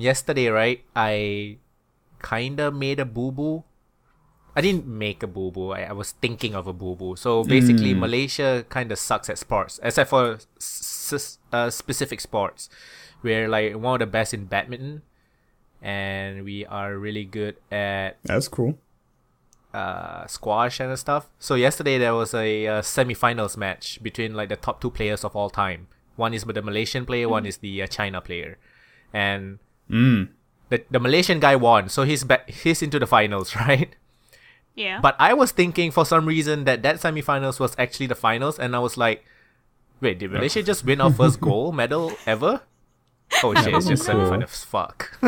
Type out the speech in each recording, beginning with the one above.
yesterday, right, I kind of made a boo-boo. I didn't make a boo-boo. I was thinking of a boo-boo. So basically, Malaysia kind of sucks at sports, except for specific sports. We're like one of the best in badminton, and we are really good at That's cool. squash and stuff. So yesterday there was a semi-finals match between like the top two players of all time. One is the Malaysian player, one is the China player, and the Malaysian guy won. So he's into the finals, right? Yeah. But I was thinking for some reason that semi-finals was actually the finals, and I was like, wait, did Malaysia just win our first gold medal ever? Oh shit, it's just semi-finals. Fuck.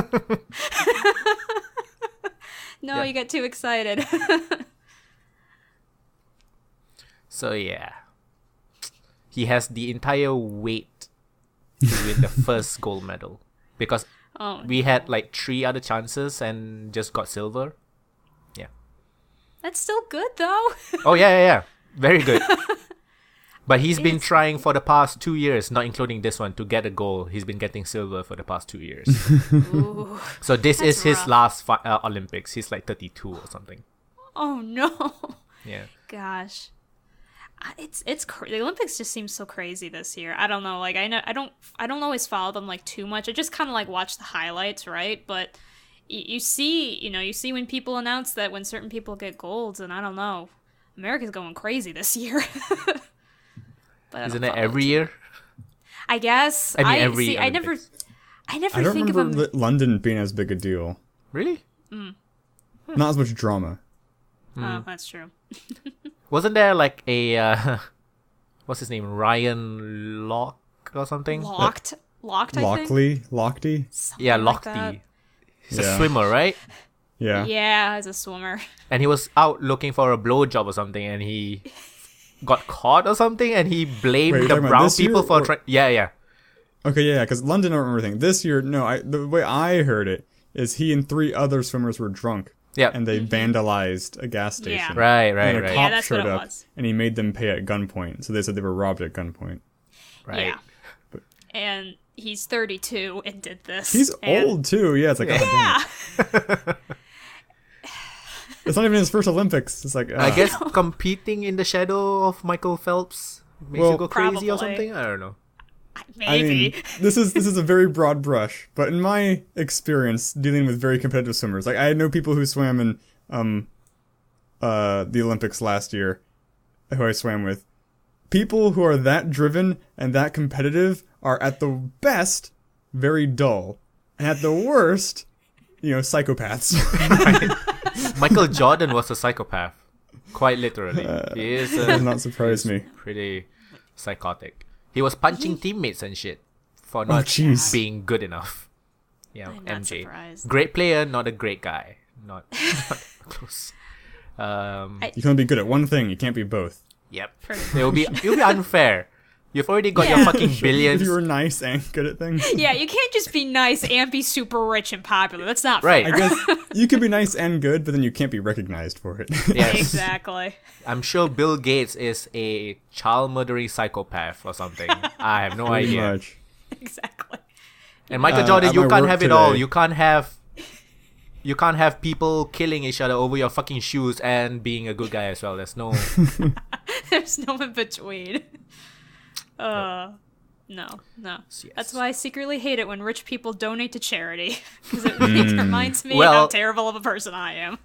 No, you get too excited. So yeah, he has the entire weight to win the first gold medal because we had like 3 other chances and just got silver. Yeah. That's still good though. Oh yeah. Very good. But he's been trying for the past 2 years, not including this one, to get a goal. He's been getting silver for the past 2 years. Ooh, so this is his rough. last Olympics. He's like 32 or something. Oh no. Yeah. Gosh. It's the Olympics just seem so crazy this year. I don't know. Like I don't always follow them like too much. I just kind of like watch the highlights, right? But you see when people announce that when certain people get golds, and I don't know. America's going crazy this year. But Isn't it every year? I guess. I mean, every see. Olympics. I never I don't think of remember them. London being as big a deal. Really? Not as much drama. Oh, that's true. Wasn't there like a what's his name, Ryan Locke or something? Locked, I think. Lochte? Something Yeah, like Lochte. that. He's a swimmer, right? Yeah. Yeah, as a swimmer. And he was out looking for a blowjob or something, and he got caught or something, and he blamed Wait, you're the talking about brown this year people for or- trying. Yeah. Okay, yeah, because London, I don't remember everything. This year, no, the way I heard it is he and 3 other swimmers were drunk. Yeah. And they vandalized a gas station. Right. And a Right. cop Yeah, that's what showed it up, was. and he made them pay at gunpoint. So they said they were robbed at gunpoint. Right. Yeah. And he's 32 and did this. He's and old, too. Yeah, it's like, oh, Yeah. it's not even his first Olympics. It's like, I guess competing in the shadow of Michael Phelps makes you go crazy or Probably. something. I don't know. I Maybe. mean, this is a very broad brush, but in my experience dealing with very competitive swimmers, like I know people who swam in the Olympics last year, who I swam with. People who are that driven and that competitive are at the best very dull, and at the worst, psychopaths. Michael Jordan was a psychopath, quite literally. He is Does not surprise me. pretty psychotic. He was punching teammates and shit for not jeez. being good enough. Yeah, I'm not MJ. surprised. Great player, not a great guy. Not close. You can only be good at one thing. You can't be both. Yep. Pretty It'll be unfair. You've already got your Yeah. fucking If billions. you were nice and good at things. Yeah, you can't just be nice and be super rich and popular. That's not Right. fair. I guess you can be nice and good, but then you can't be recognized for it. Yes. Exactly. I'm sure Bill Gates is a child murdering psychopath or something. I have no Pretty idea. much. Exactly. And Michael Jordan, at you my can't work have it all. today- You can't have people killing each other over your fucking shoes and being a good guy as well. There's no. There's no in between. No. Yes. That's why I secretly hate it when rich people donate to charity. Because it reminds me Well- how terrible of a person I am.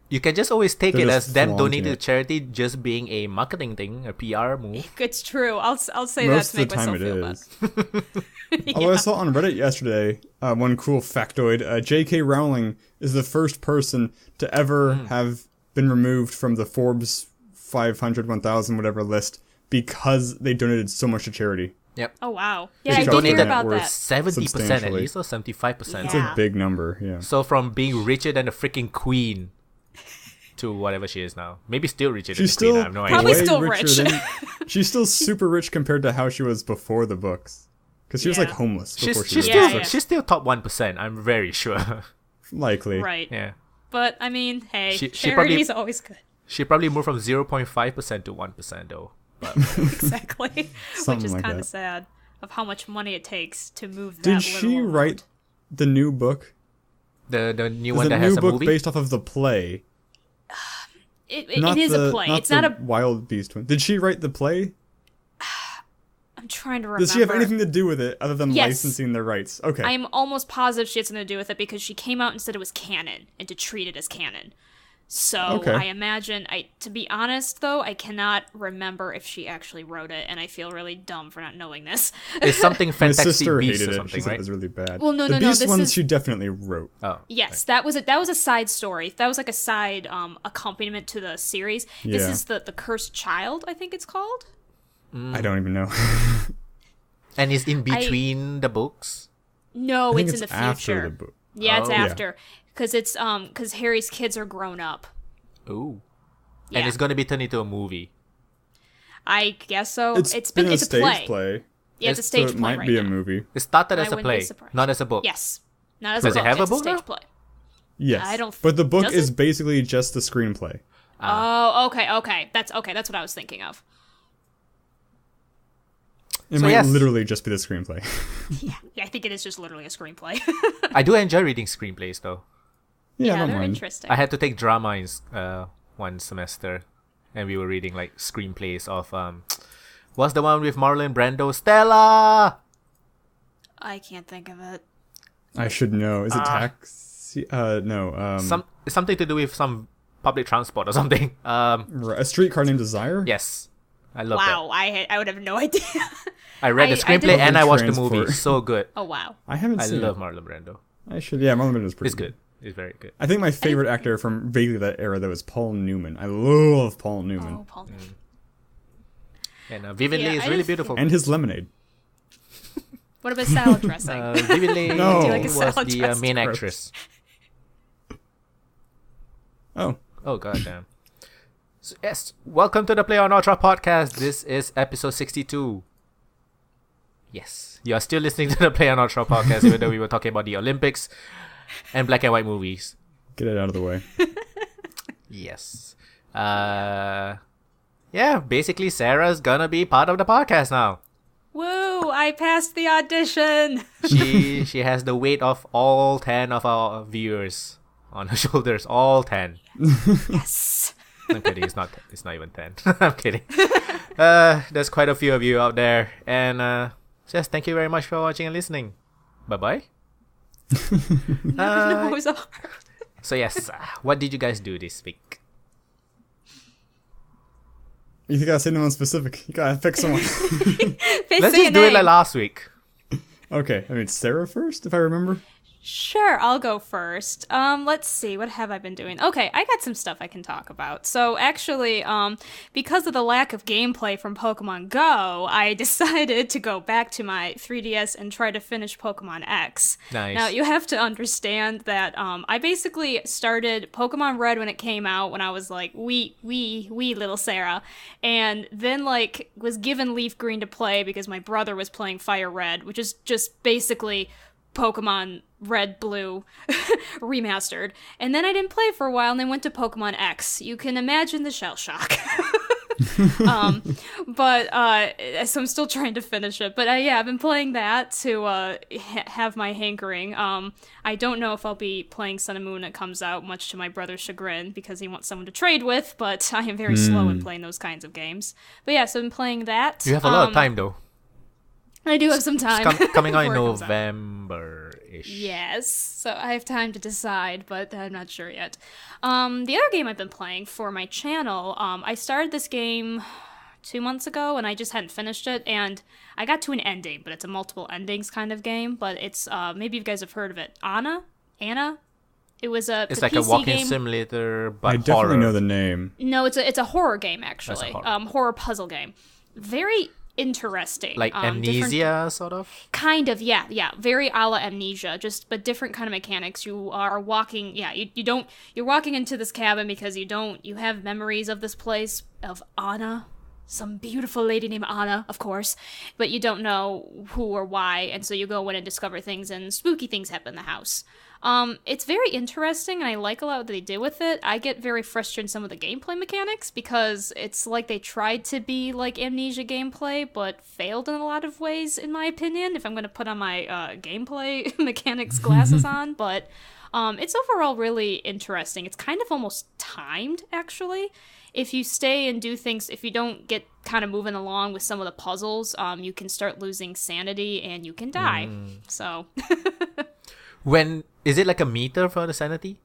You can just always take They're it just as them flaunting donating it. to charity just being a marketing thing, a PR move. It's true. I'll say Most that of to the make time myself it feel is. bad. Although I saw on Reddit yesterday, one cool factoid, J.K. Rowling is the first person to ever have been removed from the Forbes 500, 1000, whatever list because they donated so much to charity. Yep. Oh wow. Yeah, She I did donated hear about worth that. 70% at substantially. least, or 75%. It's Yeah. a big number, yeah. So from being richer than the freaking queen to whatever she is now. Maybe still richer than She's the queen. I still have no Probably idea. still richer rich. than... She's still super rich compared to how she was before the books. Because she was Yeah. like homeless before She's she Yeah, still yeah. she's still top 1%. I'm very sure. Likely. Right. Yeah. But I mean, hey, She charity's probably- always good. She probably moved from 0.5% to 1% though. But Exactly. Which Something is like kind that. of sad of how much money it takes to move that Did little she amount. write the new book? The new There's one a that new has a book movie? based off of the play. It is a play. It's not a... Wild Beast one. Did she write the play? I'm trying to remember. Does she have anything to do with it other than Yes. licensing the rights? Okay. I'm almost positive she had something to do with it because she came out and said it was canon and to treat it as canon. So Okay. I imagine, to be honest though, I cannot remember if she actually wrote it, and I feel really dumb for not knowing this. It's something My Fantastic sister Beasts hated or it. something, She said right? it was really bad. Well, no, the no, Beast this ones is- she definitely wrote. Oh. Yes, that was a side story. That was like a side accompaniment to the series. This Yeah. is the Cursed Child, I think it's called. I don't even know. And it's in between the books? No, I think it's in the future. after the book. Yeah, it's Oh. Yeah. after because it's because Harry's kids are grown up. Ooh. Yeah. And it's going to be turned into a movie. I guess so. It's been a it's a stage play. Yeah, it's a So stage so it play might right be a now. movie. It started I as a wouldn't be play, surprised. not as a book. Yes, not as Does a it book. have a It's book stage now? play. Yes. I don't but the book does is it? basically just the screenplay. Oh, okay. That's what I was thinking of. It So might yes. literally just be the screenplay. Yeah, I think it is just literally a screenplay. I do enjoy reading screenplays, though. yeah, I don't they're mind. interesting. I had to take drama in one semester, and we were reading like screenplays of what's the one with Marlon Brando? Stella. I can't think of it. I should know. Is it taxi? No. Something to do with some public transport or something. A Streetcar Named Desire? Yes, I love Wow, I would have no idea. that. I read the I screenplay didn't- and I watched the Transport. movie. So good. Oh wow. I haven't I seen love it. Marlon Brando. I should. Yeah, Marlon Brando is pretty It's good. It's very good. I think my favorite actor from vaguely that era, though, is Paul Newman. I love Paul Newman. Oh, Paul. And Vividly Yeah, is I really just- beautiful. And his lemonade. What about salad dressing? Vividly No. Do you like a was salad the dressing? main Gross. actress. Oh. Oh goddamn. So, yes, welcome to the Play on Ultra podcast. This is episode 62. Yes, you are still listening to the Play on Ultra podcast, even though we were talking about the Olympics and black and white movies. Get it out of the way. Yes. Yeah, basically Sarah's gonna be part of the podcast now. Woo! I passed the audition. She has the weight of all 10 of our viewers on her shoulders. All 10. Yes. I'm kidding. It's not even 10. I'm kidding. There's quite a few of you out there, and just thank you very much for watching and listening. Bye bye. No, it was hard. So yes, what did you guys do this week? You gotta say no one specific. You gotta pick someone. Let's just do it like last week. Okay, I mean Sarah first, if I remember. Sure, I'll go first. Let's see, what have I been doing? Okay, I got some stuff I can talk about. So actually, because of the lack of gameplay from Pokemon Go, I decided to go back to my 3DS and try to finish Pokemon X. Nice. Now, you have to understand that I basically started Pokemon Red when it came out when I was like wee little Sarah, and then like was given Leaf Green to play because my brother was playing Fire Red, which is just basically Pokemon Red, Blue remastered. And then I didn't play for a while and then went to Pokemon X. You can imagine the shell shock. So I'm still trying to finish it. But yeah, I've been playing that to have my hankering. I don't know if I'll be playing Sun and Moon when it comes out, much to my brother's chagrin, because he wants someone to trade with, but I am very slow in playing those kinds of games. But yeah, so I've been playing that. You have a lot of time though. I do have some time. It's coming out in before it comes out. November-ish. Yes, so I have time to decide, but I'm not sure yet. The other game I've been playing for my channel, I started this game 2 months ago, and I just hadn't finished it, and I got to an ending, but it's a multiple endings kind of game, but it's, maybe you guys have heard of it. Onna Hannah? It was It's a like a PC walking game. simulator, but I definitely horror. know the name. No, it's a horror game, actually. That's a horror. Horror puzzle game. Very interesting. Like different- Amnesia, sort of? Kind of, yeah. Very a la Amnesia, but different kind of mechanics. You are walking, you're walking into this cabin because you have memories of this place, of Anna, some beautiful lady named Anna, of course, but you don't know who or why, and so you go in and discover things, and spooky things happen in the house. It's very interesting, and I like a lot what they did with it. I get very frustrated in some of the gameplay mechanics because it's like they tried to be like Amnesia gameplay, but failed in a lot of ways, in my opinion, if I'm going to put on my gameplay mechanics glasses on. But it's overall really interesting. It's kind of almost timed, actually. If you stay and do things, if you don't get kind of moving along with some of the puzzles, you can start losing sanity and you can die. So... When is it like a meter for the sanity?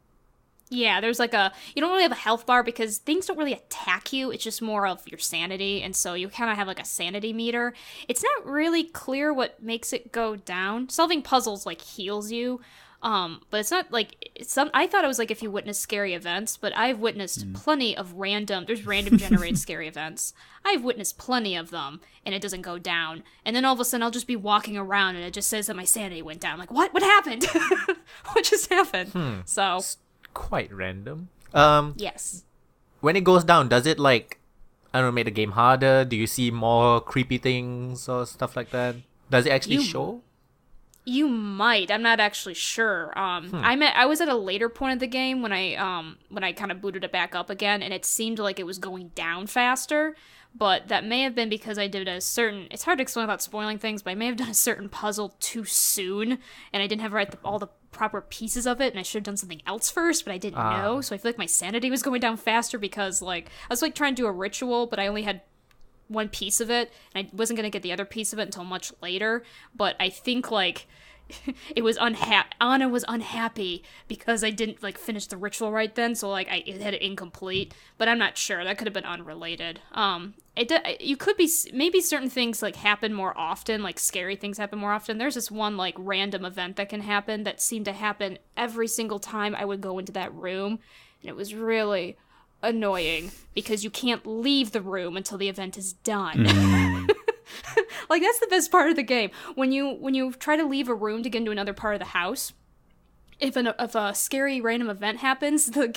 Yeah, there's like you don't really have a health bar because things don't really attack you. It's just more of your sanity. And so you kind of have like a sanity meter. It's not really clear what makes it go down. Solving puzzles like heals you. But it's not like I thought it was like if you witness scary events, but I've witnessed plenty of there's random generated scary events. I've witnessed plenty of them and it doesn't go down. And then all of a sudden I'll just be walking around and it just says that my sanity went down. I'm like, what happened? What just happened? So It's quite random. yes. When it goes down, does it like, I don't know, make the game harder? Do you see more creepy things or stuff like that? Does it actually show? You might. I'm not actually sure. I was at a later point of the game when I kind of booted it back up again, and it seemed like it was going down faster. But that may have been because I did it's hard to explain without spoiling things, but I may have done a certain puzzle too soon, and I didn't have all the proper pieces of it, and I should have done something else first, but I didn't know. So I feel like my sanity was going down faster because like I was like trying to do a ritual, but I only had one piece of it, and I wasn't going to get the other piece of it until much later. But I think like it was Onna was unhappy because I didn't like finish the ritual right then, so like it had it incomplete. But I'm not sure, that could have been unrelated. You could be, maybe certain things like happen more often, like scary things happen more often. There's this one like random event that can happen that seemed to happen every single time I would go into that room, and it was really annoying because you can't leave the room until the event is done. Like that's the best part of the game. When you try to leave a room to get into another part of the house, if a scary random event happens, the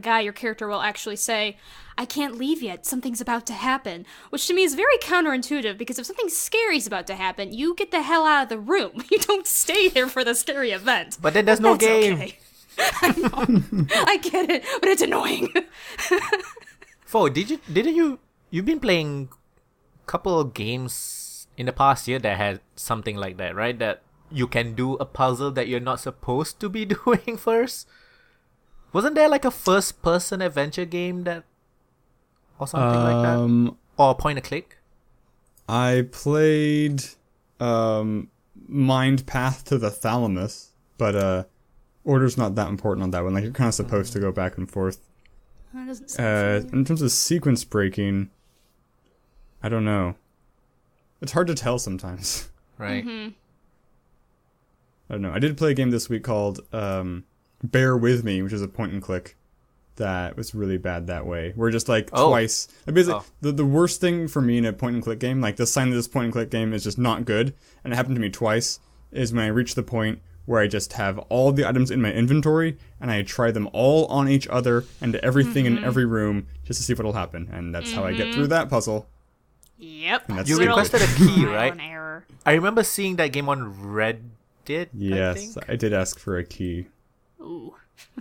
guy, your character, will actually say, "I can't leave yet. Something's about to happen," which to me is very counterintuitive because if something scary is about to happen, you get the hell out of the room. You don't stay there for the scary event. But then there's no game. Okay. I know. I get it, but it's annoying. You've been playing a couple of games in the past year that had something like that, right? That you can do a puzzle that you're not supposed to be doing first? Wasn't there like a first-person adventure game or something like that? Or point and click? I played Mind Path to the Thalamus, but order's not that important on that one. Like, you're kind of supposed to go back and forth. That doesn't sound in terms of sequence breaking, I don't know. It's hard to tell sometimes. Right. Mm-hmm. I don't know. I did play a game this week called Bear With Me, which is a point and click that was really bad that way. Where just like twice. Basically, the worst thing for me in a point and click game, like the sign of this point and click game is just not good, and it happened to me twice, is when I reach the point where I just have all the items in my inventory and I try them all on each other and everything in every room just to see what'll happen. And that's how I get through that puzzle. Yep. You requested a key, right? Error. I remember seeing that game on Reddit. Yes, I did ask for a key. Ooh.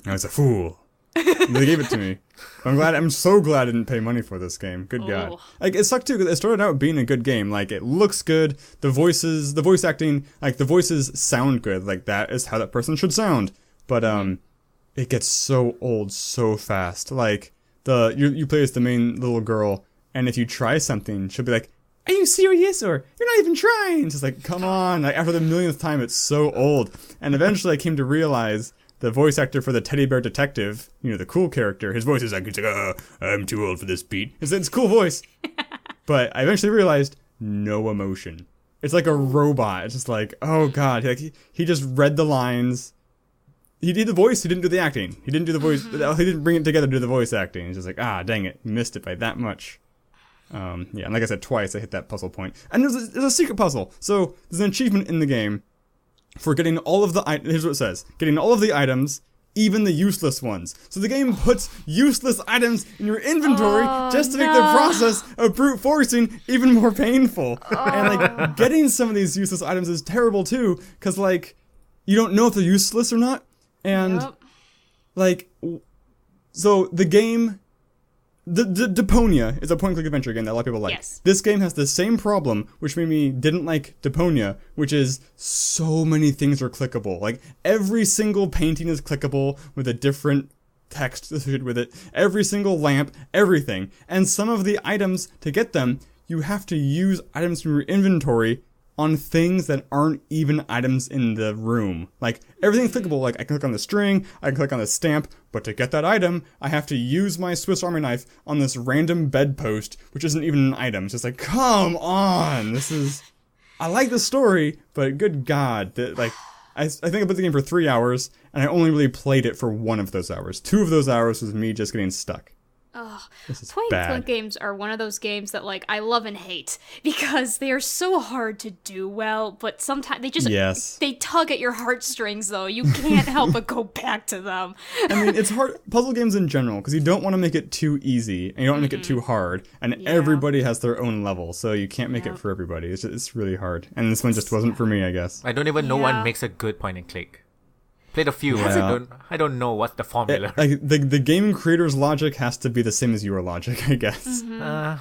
I was a fool. They gave it to me. I'm so glad I didn't pay money for this game. Good God. Like, it sucked too, because it started out being a good game. Like, it looks good. The voice acting, like, the voices sound good. Like, that is how that person should sound. But, it gets so old so fast. Like, you play as the main little girl, and if you try something, she'll be like, "Are you serious?" Or, "You're not even trying." It's just like, come on. Like, after the millionth time, it's so old. And eventually I came to realize the voice actor for the teddy bear detective, the cool character, his voice is like, "I'm too old for this beat." It's a cool voice. But I eventually realized, no emotion. It's like a robot. It's just like, oh God. Like, he just read the lines. He did the voice, he didn't do the acting. He didn't do the voice, he didn't bring it together to do the voice acting. It's just like, dang it, missed it by that much. And like I said, twice I hit that puzzle point. And there's a secret puzzle. So there's an achievement in the game for getting all of the here's what it says. Getting all of the items, even the useless ones. So the game puts useless items in your inventory just to make the process of brute forcing even more painful. And like, getting some of these useless items is terrible too, because like, you don't know if they're useless or not And Yep. like, so the game, the Deponia is a point-and-click adventure game that a lot of people like. Yes. This game has the same problem, which made me didn't like Deponia, which is so many things are clickable. Like, every single painting is clickable with a different text associated with it. Every single lamp, everything. And some of the items, to get them, you have to use items from your inventory on things that aren't even items in the room. Like, everything's clickable. Like, I can click on the string, I can click on the stamp, but to get that item, I have to use my Swiss Army knife on this random bedpost, which isn't even an item. It's just like, come on! This is... I like the story, but good God. I think I played the game for 3 hours, and I only really played it for 1 of those hours. 2 of those hours was me just getting stuck. Ugh. This is Point and bad. click games are one of those games that like I love and hate because they are so hard to do well, but sometimes they just Yes. they tug at your heartstrings though. You can't help but go back to them. I mean, it's hard, puzzle games in general, because you don't want to make it too easy, and you don't want to make it too hard, and Yeah. everybody has their own level, so you can't make Yeah. it for everybody. It's really hard, and this one just wasn't for me, I guess. I don't even know Yeah. what makes a good point and click. Played a few, but Yeah. I don't know what's the formula. Like, the game creator's logic has to be the same as your logic, I guess. Yeah.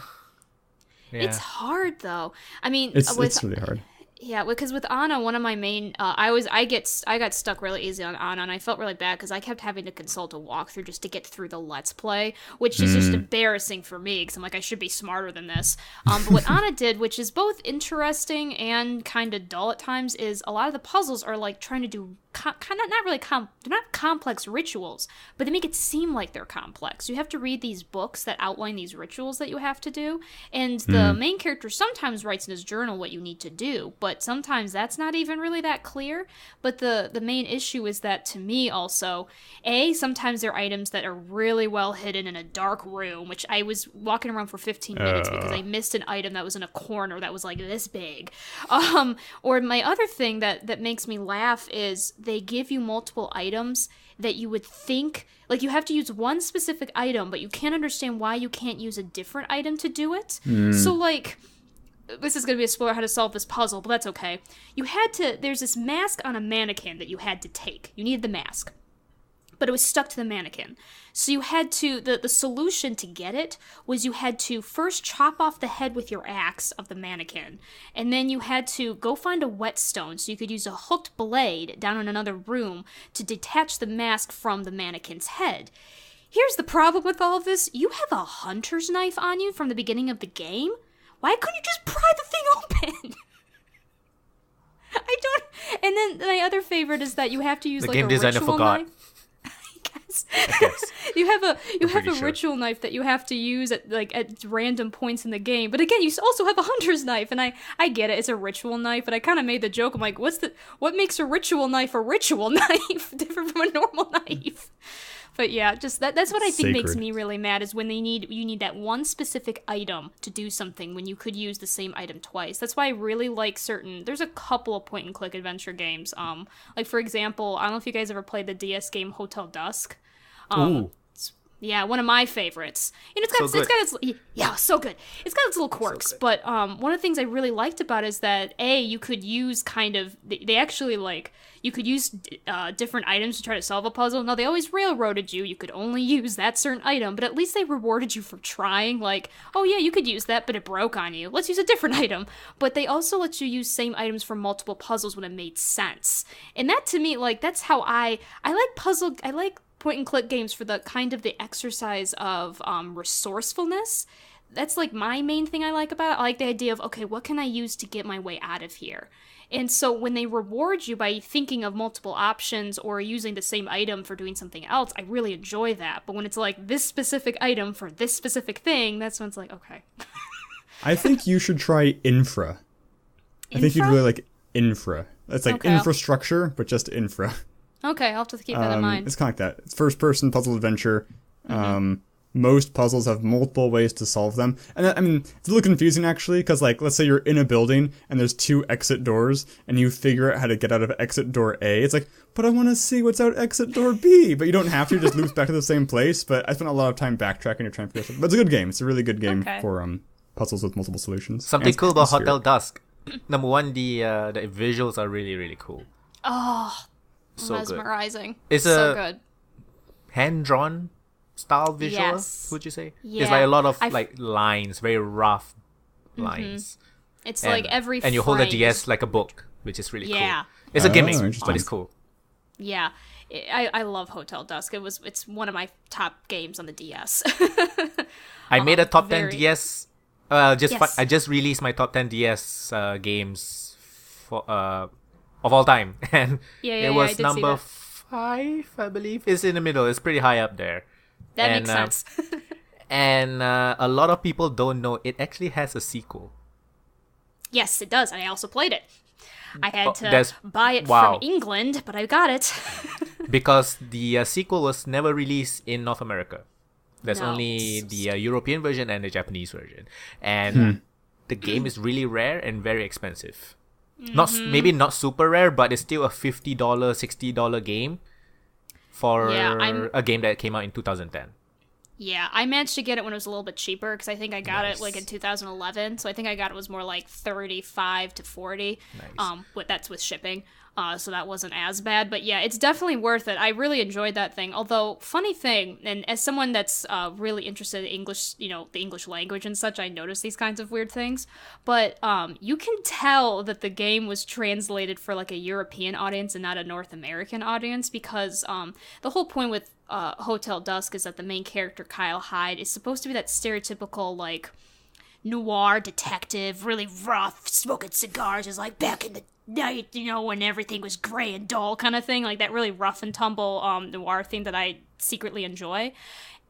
It's hard though. I mean, It's really hard. yeah, because with Onna, one of my main, I got stuck really easy on Onna, and I felt really bad because I kept having to consult a walkthrough just to get through the Let's Play, which is just embarrassing for me because I'm like I should be smarter than this. But what Onna did, which is both interesting and kind of dull at times, is a lot of the puzzles are like trying to do kind of they're not complex rituals, but they make it seem like they're complex. You have to read these books that outline these rituals that you have to do, and the main character sometimes writes in his journal what you need to do, but sometimes that's not even really that clear. But the main issue is that, to me also, sometimes there are items that are really well hidden in a dark room, which I was walking around for 15 minutes because I missed an item that was in a corner that was like this big. Or my other thing that makes me laugh is they give you multiple items that you would think, like you have to use one specific item, but you can't understand why you can't use a different item to do it. So like, this is going to be a spoiler how to solve this puzzle, but that's okay. There's this mask on a mannequin that you had to take. You needed the mask, but it was stuck to the mannequin. So you had to, the solution to get it was you had to first chop off the head with your axe of the mannequin, and then you had to go find a whetstone so you could use a hooked blade down in another room to detach the mask from the mannequin's head. Here's the problem with all of this. You have a hunter's knife on you from the beginning of the game. Why couldn't you just pry the thing open? I don't... And then my other favorite is that you have to use The like game a designer ritual forgot. knife. I guess. You have a pretty sure. ritual knife that you have to use at random points in the game. But again, you also have a hunter's knife, and I get it, it's a ritual knife, but I kind of made the joke. I'm like, what makes a ritual knife different from a normal knife? But yeah, just that's what I think makes Sacred. me really mad is when you need that one specific item to do something when you could use the same item twice. That's why I really like there's a couple of point and click adventure games. Like for example, I don't know if you guys ever played the DS game Hotel Dusk. Ooh. Yeah, one of my favorites. And it's So so good. It's got its little quirks, but one of the things I really liked about it is that you could use they actually you could use different items to try to solve a puzzle. Now they always railroaded you. You could only use that certain item, but at least they rewarded you for trying. Like, oh yeah, you could use that, but it broke on you. Let's use a different item. But they also let you use same items for multiple puzzles when it made sense. And that to me, that's how I like point and click games for the kind of the exercise of resourcefulness. That's like my main thing I like about it. I like the idea of, okay, what can I use to get my way out of here? And so when they reward you by thinking of multiple options or using the same item for doing something else, I really enjoy that. But when it's like this specific item for this specific thing, that's when it's like, okay. I think you should try Infra. I think you'd really like Infra. It's like Okay. infrastructure, but just infra. Okay, I'll have to keep that in mind. It's kind of like that. It's first-person puzzle adventure. Most puzzles have multiple ways to solve them. And I mean, it's a little confusing, actually, because, let's say you're in a building, and there's 2 exit doors, and you figure out how to get out of exit door A. It's like, but I want to see what's out exit door B. But you don't have to. It just loops back to the same place. But I spent a lot of time backtracking to try and figure this out. But it's a good game. It's a really good game for puzzles with multiple solutions. Something And cool about atmosphere. Hotel Dusk. Number one, the visuals are really, really cool. Oh, So good. Mesmerizing. It's so a good. hand-drawn style visual, Yes. would you say? Yeah. It's like a lot of like lines, very rough lines. It's And- like every and you hold the frame DS is- like a book, which is really Yeah. cool. It's a Oh, gimmick, interesting. but it's cool. Yeah. I love Hotel Dusk. It's one of my top games on the DS. I made a top 10 very- DS. Yes. I just released my top 10 DS games for of all time, and Yeah, it I was did see number that. 5, I believe. It's in the middle. It's pretty high up there. That And, makes sense. And a lot of people don't know it actually has a sequel. Yes, it does. And I also played it. I had to that's- buy it wow. from England, but I got it. Because the sequel was never released in North America. There's No. only the European version and the Japanese version. And the game is really rare and very expensive. Maybe not super rare, but it's still a $50, $60 game for Yeah, a game that came out in 2010. Yeah, I managed to get it when it was a little bit cheaper because I think I got it like in 2011. So I think I got it was more like 35 to 40. Nice. That's with shipping. So that wasn't as bad. But yeah, it's definitely worth it. I really enjoyed that thing. Although, funny thing, and as someone that's really interested in English, the English language and such, I notice these kinds of weird things. But you can tell that the game was translated for like a European audience and not a North American audience because the whole point with Hotel Dusk is that the main character, Kyle Hyde, is supposed to be that stereotypical, like, noir detective, really rough, smoking cigars, is like back in the night, when everything was gray and dull kind of thing, like that really rough and tumble noir theme that I secretly enjoy.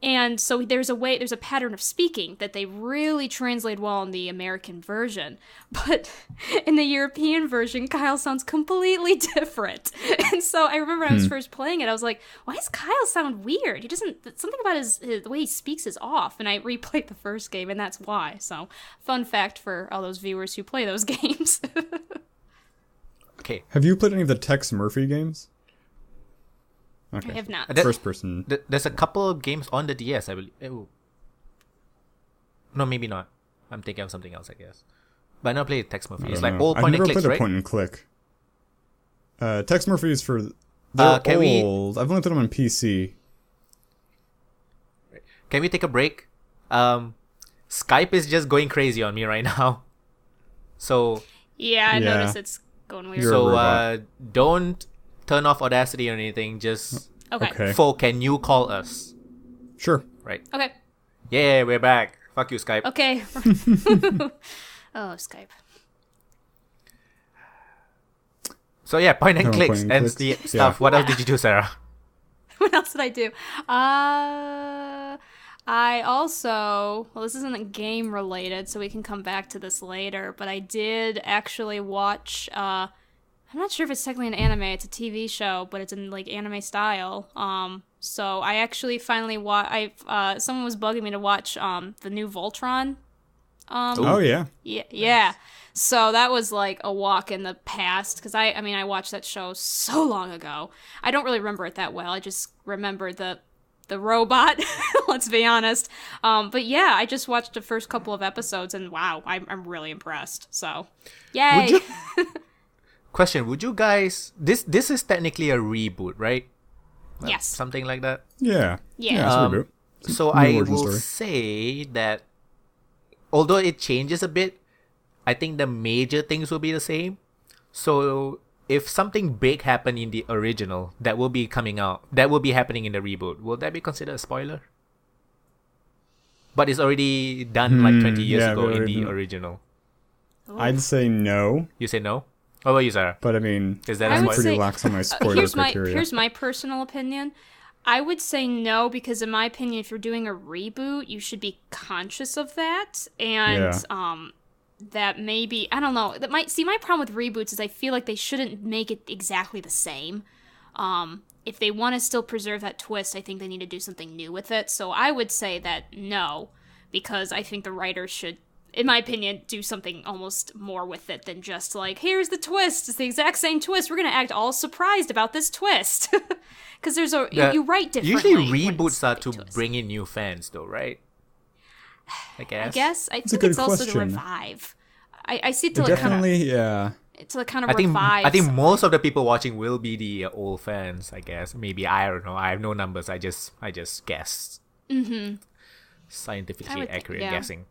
And so there's a pattern of speaking that they really translate well in the American version. But in the European version, Kyle sounds completely different. And so I remember when I was first playing it, I was like, why does Kyle sound weird? Something about the way he speaks is off. And I replayed the first game, and that's why. So fun fact for all those viewers who play those games. Okay. Have you played any of the Tex Murphy games? Okay. I have not. First person. There's a couple of games on the DS, I believe. Oh. No, maybe not. I'm thinking of something else, I guess. But I never played Tex Murphy. It's like all I've point and never clicks, played right? a point and click. Tex Murphy is for... They're can we- old. I've only played them on PC. Can we take a break? Skype is just going crazy on me right now. So Yeah, I Yeah. noticed it's going weird. You're a so robot. don't turn off Audacity or anything. Just Okay. Folk, can you call us? Sure. Right. Okay. Yeah, we're back. Fuck you, Skype. Okay. Oh, Skype. So yeah, point and Oh, clicks point and and clicks. stuff. Yeah. What else did you do, Sarah? What else did I do? I also, well, this isn't game related, so we can come back to this later, but I did actually watch, I'm not sure if it's technically an anime, it's a TV show, but it's in, like, anime style. So I actually finally someone was bugging me to watch, the new Voltron. Oh, yeah. Yeah. So that was like a walk in the past because I watched that show so long ago. I don't really remember it that well. I just remember the robot. Let's be honest. But yeah, I just watched the first couple of episodes and wow, I'm really impressed. So, yay! Question: would you guys? This is technically a reboot, right? Yes. Something like that. Yeah. Yeah. It's a reboot. So New I origin will story. say that although it changes a bit, I think the major things will be the same. So if something big happened in the original that will be coming out, that will be happening in the reboot, will that be considered a spoiler? But it's already done like 20 years yeah, ago in the original. original. I'd say no, You say no? What about you, Sarah? but I mean, Is that a I I'm would spoiler? pretty say- lax on my spoiler criteria. Here's my personal opinion. I would say no because in my opinion, if you're doing a reboot, you should be conscious of that, and that maybe I don't know. That might see my problem with reboots is I feel like they shouldn't make it exactly the same. If they want to still preserve that twist, I think they need to do something new with it. So I would say that no, because I think the writers should, in my opinion, do something almost more with it than just like, here's the twist. It's the exact same twist. We're going to act all surprised about this twist. Because there's you write differently. Usually when reboots it's are a big to twist. bring in new fans, though, right? I guess. I guess. I a think good it's also to question. revive. I see it to It like kind of... definitely, yeah. It's a kind of I think revives. most of the people watching will be the old fans. I guess maybe I don't know. I have no numbers. I just guess. Scientifically accurate guessing.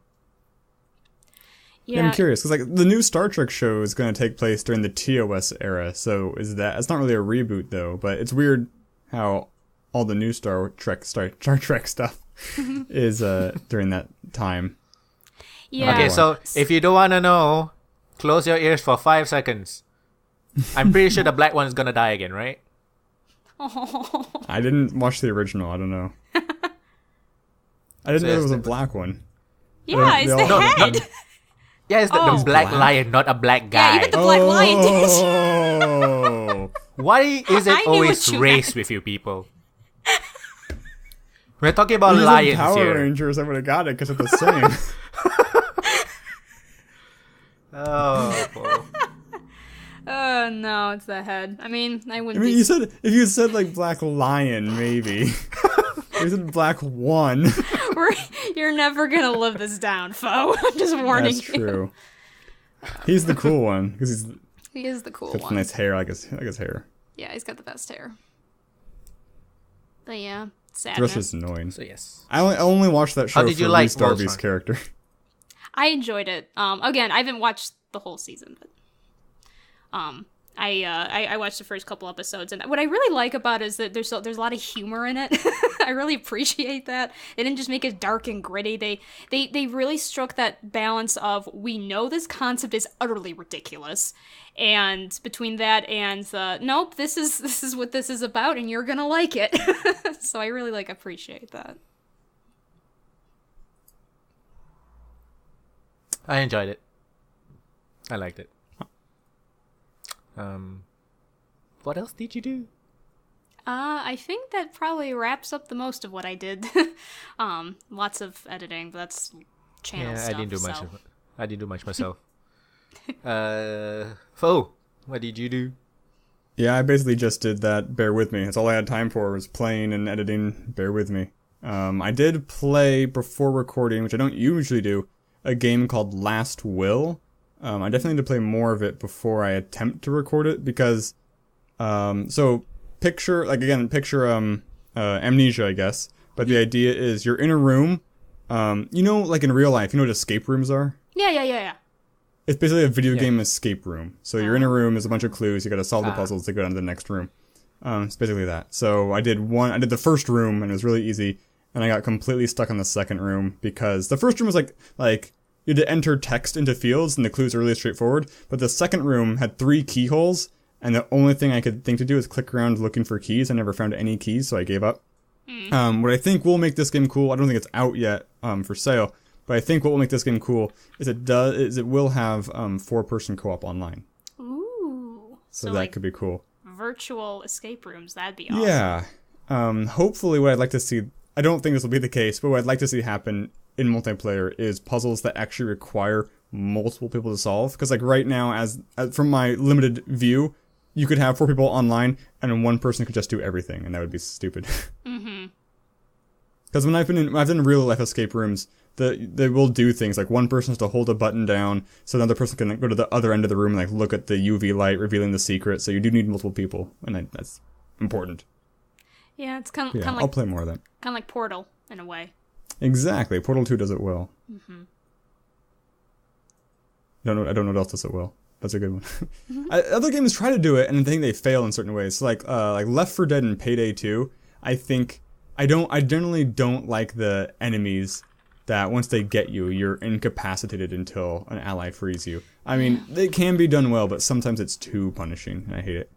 Yeah, I'm curious because like the new Star Trek show is going to take place during the TOS era. So it's not really a reboot though, but it's weird how all the new Star Trek stuff is during that time. Yeah. Okay, so if you don't want to know, close your ears for 5 seconds. I'm pretty sure the black one is gonna die again, right? I didn't watch the original. I don't know. I didn't know there was a black one. Yeah, it's the head. Yeah, it's the black lion, not a black guy. Yeah, even the black lion did. Oh. Why is it always race with you people? We're talking about These lions Power here. Rangers, I would have got it because it's the same. Oh, boy. No, it's the head. I mean, I wouldn't. You said if you said like black lion, maybe. You said black one. You're never gonna live this down, Foe. I'm just warning you. That's true. He's the cool one because He is the cool got one. nice hair, like his hair. Yeah, he's got the best hair. But yeah, The sadness. rest is annoying. So yes. I only watched that show did for you like Reese Darby's Voltron? character. I enjoyed it. Again, I haven't watched the whole season, but I watched the first couple episodes, and what I really like about it is that there's a lot of humor in it. I really appreciate that. They didn't just make it dark and gritty. They really struck that balance of, we know this concept is utterly ridiculous, and between that and nope, this is what this is about, and you're gonna like it. So I really appreciate that. I enjoyed it. I liked it. What else did you do? I think that probably wraps up the most of what I did. Lots of editing, but that's channel stuff. I didn't do so. much. I didn't do much myself. Foe, what did you do? Yeah, I basically just did that. Bear with me. That's all I had time for was playing and editing. Bear with me. I did play before recording, which I don't usually do, a game called Last Will. I definitely need to play more of it before I attempt to record it because, so picture Amnesia, I guess. But the idea is you're in a room, like in real life, you know what escape rooms are? Yeah. It's basically a video game escape room. So you're in a room, there's a bunch of clues, you gotta solve the puzzles to go down to the next room. It's basically that. So I did the first room and it was really easy, and I got completely stuck on the second room because the first room was like you had to enter text into fields and the clues are really straightforward, but the second room had 3 keyholes, and the only thing I could think to do is click around looking for keys. I never found any keys, so I gave up. What I think will make this game cool, I don't think it's out yet for sale, but I think what will make this game cool is it will have 4-person co-op online. Ooh. So that could be cool. Virtual escape rooms, that'd be awesome. Yeah. Hopefully what I'd like to see, I don't think this will be the case, but what I'd like to see happen in multiplayer is puzzles that actually require multiple people to solve. Because like right now, as from my limited view, you could have 4 people online and 1 person could just do everything, and that would be stupid. Because when I've done real life escape rooms, they will do things like one person has to hold a button down so another person can go to the other end of the room and like look at the UV light revealing the secret. So you do need multiple people, and that's important. Yeah, it's kind of Yeah, like I'll play more of that. kind of like Portal in a way. Exactly, Portal 2 does it well. I don't know what else does it well. That's a good one. Other games try to do it, and I think they fail in certain ways. So like Left 4 Dead and Payday 2, I generally don't like the enemies that once they get you, you're incapacitated until an ally frees you. I mean, they can be done well, but sometimes it's too punishing, and I hate it.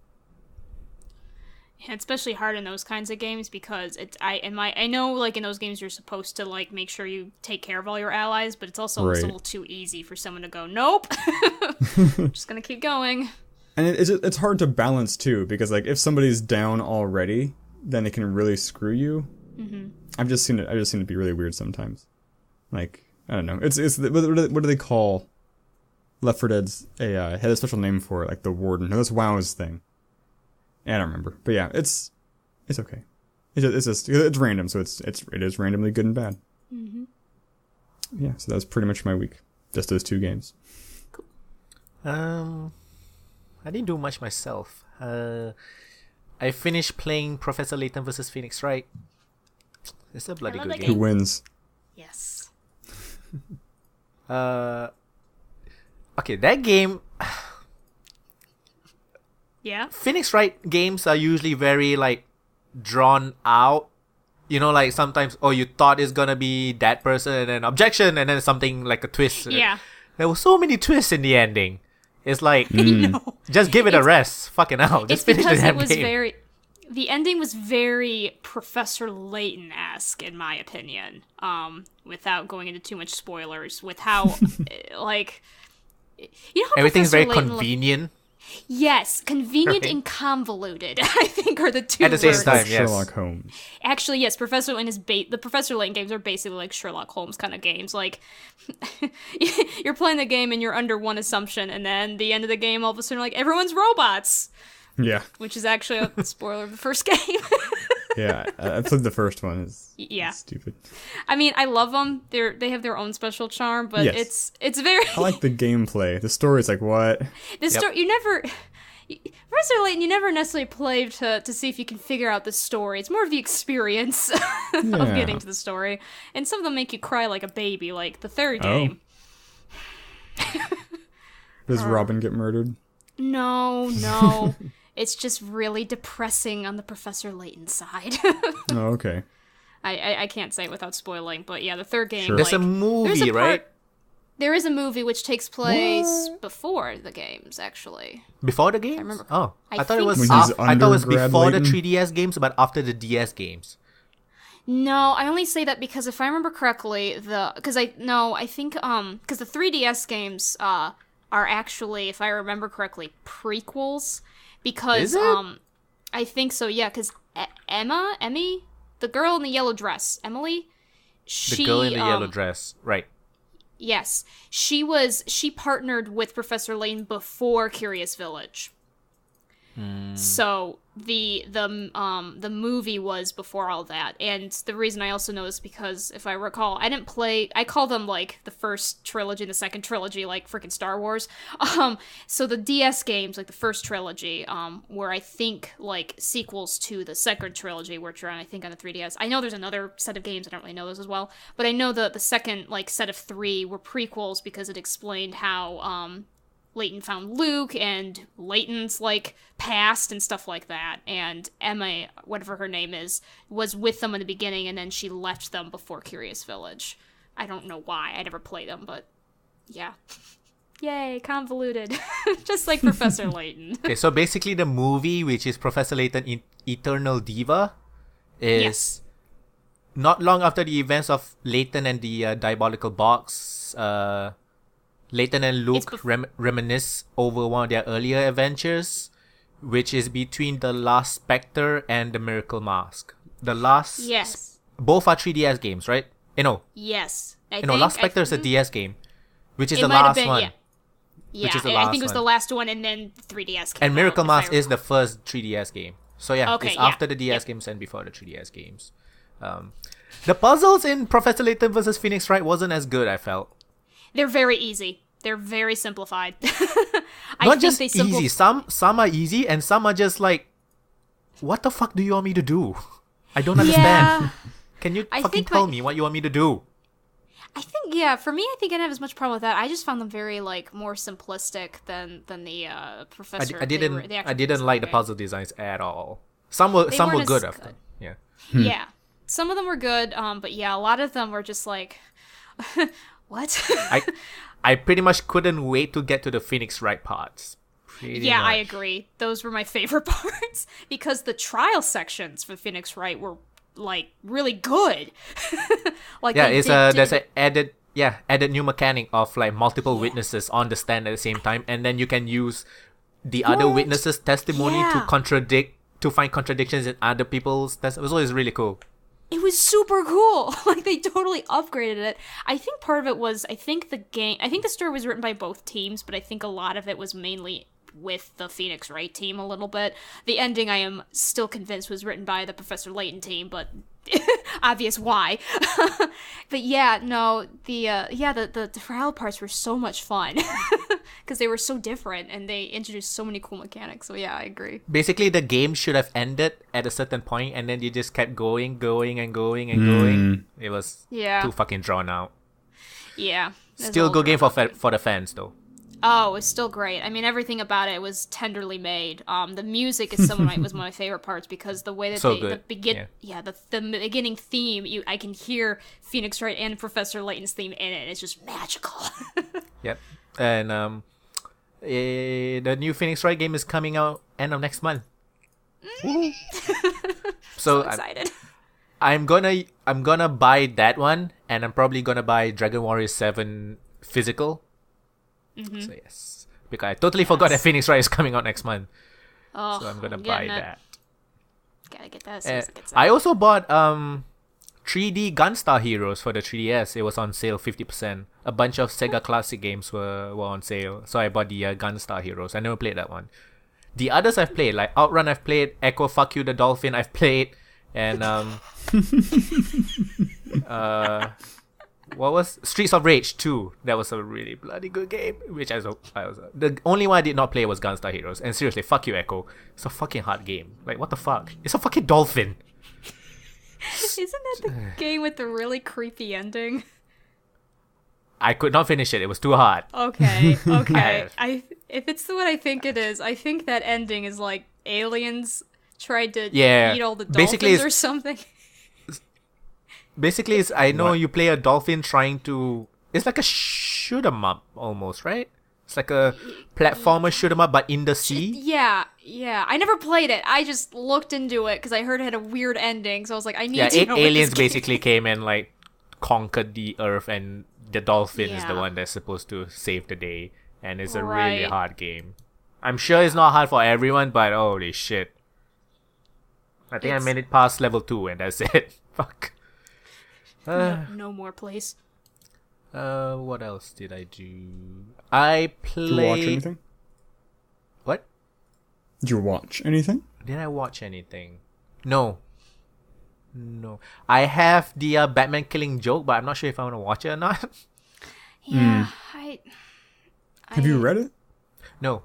Yeah, it's especially hard in those kinds of games because I know like in those games you're supposed to like make sure you take care of all your allies, but it's also a little too easy for someone to go, nope, just gonna keep going. And it's hard to balance too, because like if somebody's down already, then it can really screw you. I've just seen it be really weird sometimes. Like I don't know, it's what do they call Left 4 Dead's AI? It had a special name for it, like the warden. No, that's WoW's thing. I don't remember, but yeah, it's okay. It's random, so it is randomly good and bad. Yeah, so that was pretty much my week. Just those 2 games. Cool. I didn't do much myself. I finished playing Professor Layton vs. Phoenix Wright. It's a bloody good Who game. wins? Yes. Okay, that game. Yeah. Phoenix Wright games are usually very like drawn out. You know, like sometimes, you thought it's gonna be that person, and then objection, and then something like a twist. Yeah. There were so many twists in the ending. It's like, No. just give it a rest. Fucking hell. Just It's finish the because damn it was game. the ending was very Professor Layton-esque, in my opinion. Without going into too much spoilers, with how, like, you know how Everything's Professor very Layton convenient. Yes, convenient Right. and convoluted, I think, are the two At the same words. time, yes. Sherlock Holmes. Actually, yes, Professor Layton is the Professor Layton games are basically like Sherlock Holmes kind of games. Like, you're playing the game and you're under one assumption, and then the end of the game, all of a sudden, like, everyone's robots, Yeah. which is actually a spoiler of the first game. Yeah. I played the first one. It's stupid. I mean, I love them. They have their own special charm, but Yes. it's very. I like the gameplay. The story's like, what? The story you never. Professor Layton, you never necessarily play to see if you can figure out the story. It's more of the experience of getting to the story. And some of them make you cry like a baby, like the third game. Does Robin get murdered? No. It's just really depressing on the Professor Layton side. Oh, okay. I can't say it without spoiling, but yeah, the third game. Sure. There's a like, movie, right? There is a movie which takes place before the games, actually. Before the games? remember- Oh, I I thought it think was. so. When he's I thought it was undergrad before the Layton? 3DS games, but after the DS games. No, I only say that because if I remember correctly, because the 3DS games are actually, if I remember correctly, prequels. Because Is it? I think so. Yeah, because Emmy, the girl in the yellow dress, Emily, The girl in the yellow dress, right? Yes, she partnered with Professor Layton before Curious Village. So the movie was before all that, and the reason I also know is because if I recall, I call them like the first trilogy and the second trilogy, like freaking Star Wars. So the DS games, like the first trilogy, were I think like sequels to the second trilogy, which are I think on the 3DS. I know there's another set of games, I don't really know those as well, but I know the second like set of 3 were prequels because it explained how Layton found Luke and Layton's like past and stuff like that, and Emma, whatever her name is, was with them in the beginning, and then she left them before Curious Village. I don't know why. I never played them, but yeah. Yay, convoluted. Just like Professor Layton. Okay, so basically the movie, which is Professor Layton Eternal Diva, is Yes. not long after the events of Layton and the Diabolical Box. Layton and Luke reminisce over one of their earlier adventures, which is between the Last Spectre and the Miracle Mask. Yes. Both are 3DS games, right? Yes. Last Spectre is a DS game, which is It the might have last been, one. yeah. Which is the I last think it was one. the last one, and then 3DS came And Miracle out, if I Mask is the recall. first 3DS game. So yeah, Okay, it's yeah. after the DS games and before the 3DS games. The puzzles in Professor Layton vs. Phoenix Wright wasn't as good, I felt. They're very easy. They're very simplified. Not just easy. Some are easy and some are just like, what the fuck do you want me to do? I don't understand. Can you I fucking think tell me what you want me to do? I think, for me, I think I didn't have as much problem with that. I just found them very, like, more simplistic than the Professor. I didn't like the game. puzzle designs at all. Some were weren't as good good. after. Yeah. Yeah. Some of them were good, but yeah, a lot of them were just like, what? I pretty much couldn't wait to get to the Phoenix Wright parts. Yeah, much. I agree. Those were my favorite parts because the trial sections for Phoenix Wright were like really good. Like Yeah, they there's an added new mechanic of like multiple witnesses on the stand at the same time, and then you can use the other witnesses' testimony to find contradictions in other people's testimony. So it's really cool. It was super cool. Like they totally upgraded it. I think part of it was I think the story was written by both teams, but I think a lot of it was mainly with the Phoenix Wright team a little bit. The ending I am still convinced was written by the Professor Layton team, but obvious why. But yeah, no, the trial parts were so much fun. because they were so different and they introduced so many cool mechanics. So yeah, I agree. Basically, the game should have ended at a certain point, and then you just kept going. It was too fucking drawn out. Yeah. Still good game for the fans, though. Oh, it's still great. I mean, everything about it was tenderly made. The music is was one of my favorite parts because the way that the beginning theme, I can hear Phoenix Wright and Professor Layton's theme in it. It's just magical. Yep, and the new Phoenix Wright game is coming out end of next month. So excited. I'm gonna buy that one, and I'm probably gonna buy Dragon Warrior 7 physical. Mm-hmm. So yes, because I totally forgot that Phoenix Wright is coming out next month. Oh, so I'm gonna buy that. Gotta get that as soon as it gets out. I also bought 3D Gunstar Heroes for the 3DS. It was on sale 50%. A bunch of Sega Classic games were on sale, so I bought the Gunstar Heroes. I never played that one. The others I've played, like Outrun, I've played. Echo, Fuck You, the Dolphin, I've played, and what was Streets of Rage 2? That was a really bloody good game, which I was the only one I did not play was Gunstar Heroes. And seriously, fuck you, Echo. It's a fucking hard game. Like, what the fuck? It's a fucking dolphin. Isn't that the game with the really creepy ending? I could not finish it. It was too hard. Okay. If it's the one I think it is, I think that ending is like aliens tried to eat all the dolphins or something. Basically, I know you play a dolphin trying to... It's like a shoot 'em up almost, right? It's like a platformer shoot 'em up, but in the sea. Yeah. I never played it. I just looked into it because I heard it had a weird ending. So I was like, I need to know. Aliens basically came and like conquered the Earth, and the dolphin is the one that's supposed to save the day. And it's a really hard game. I'm sure it's not hard for everyone, but holy shit. I think I made it past level 2 and that's it. Fuck. No more, please. What else did I do? I played... Did you watch anything? What? Did you watch anything? Did I watch anything? No. I have the Batman Killing Joke, but I'm not sure if I want to watch it or not. Yeah, Have you read it? No.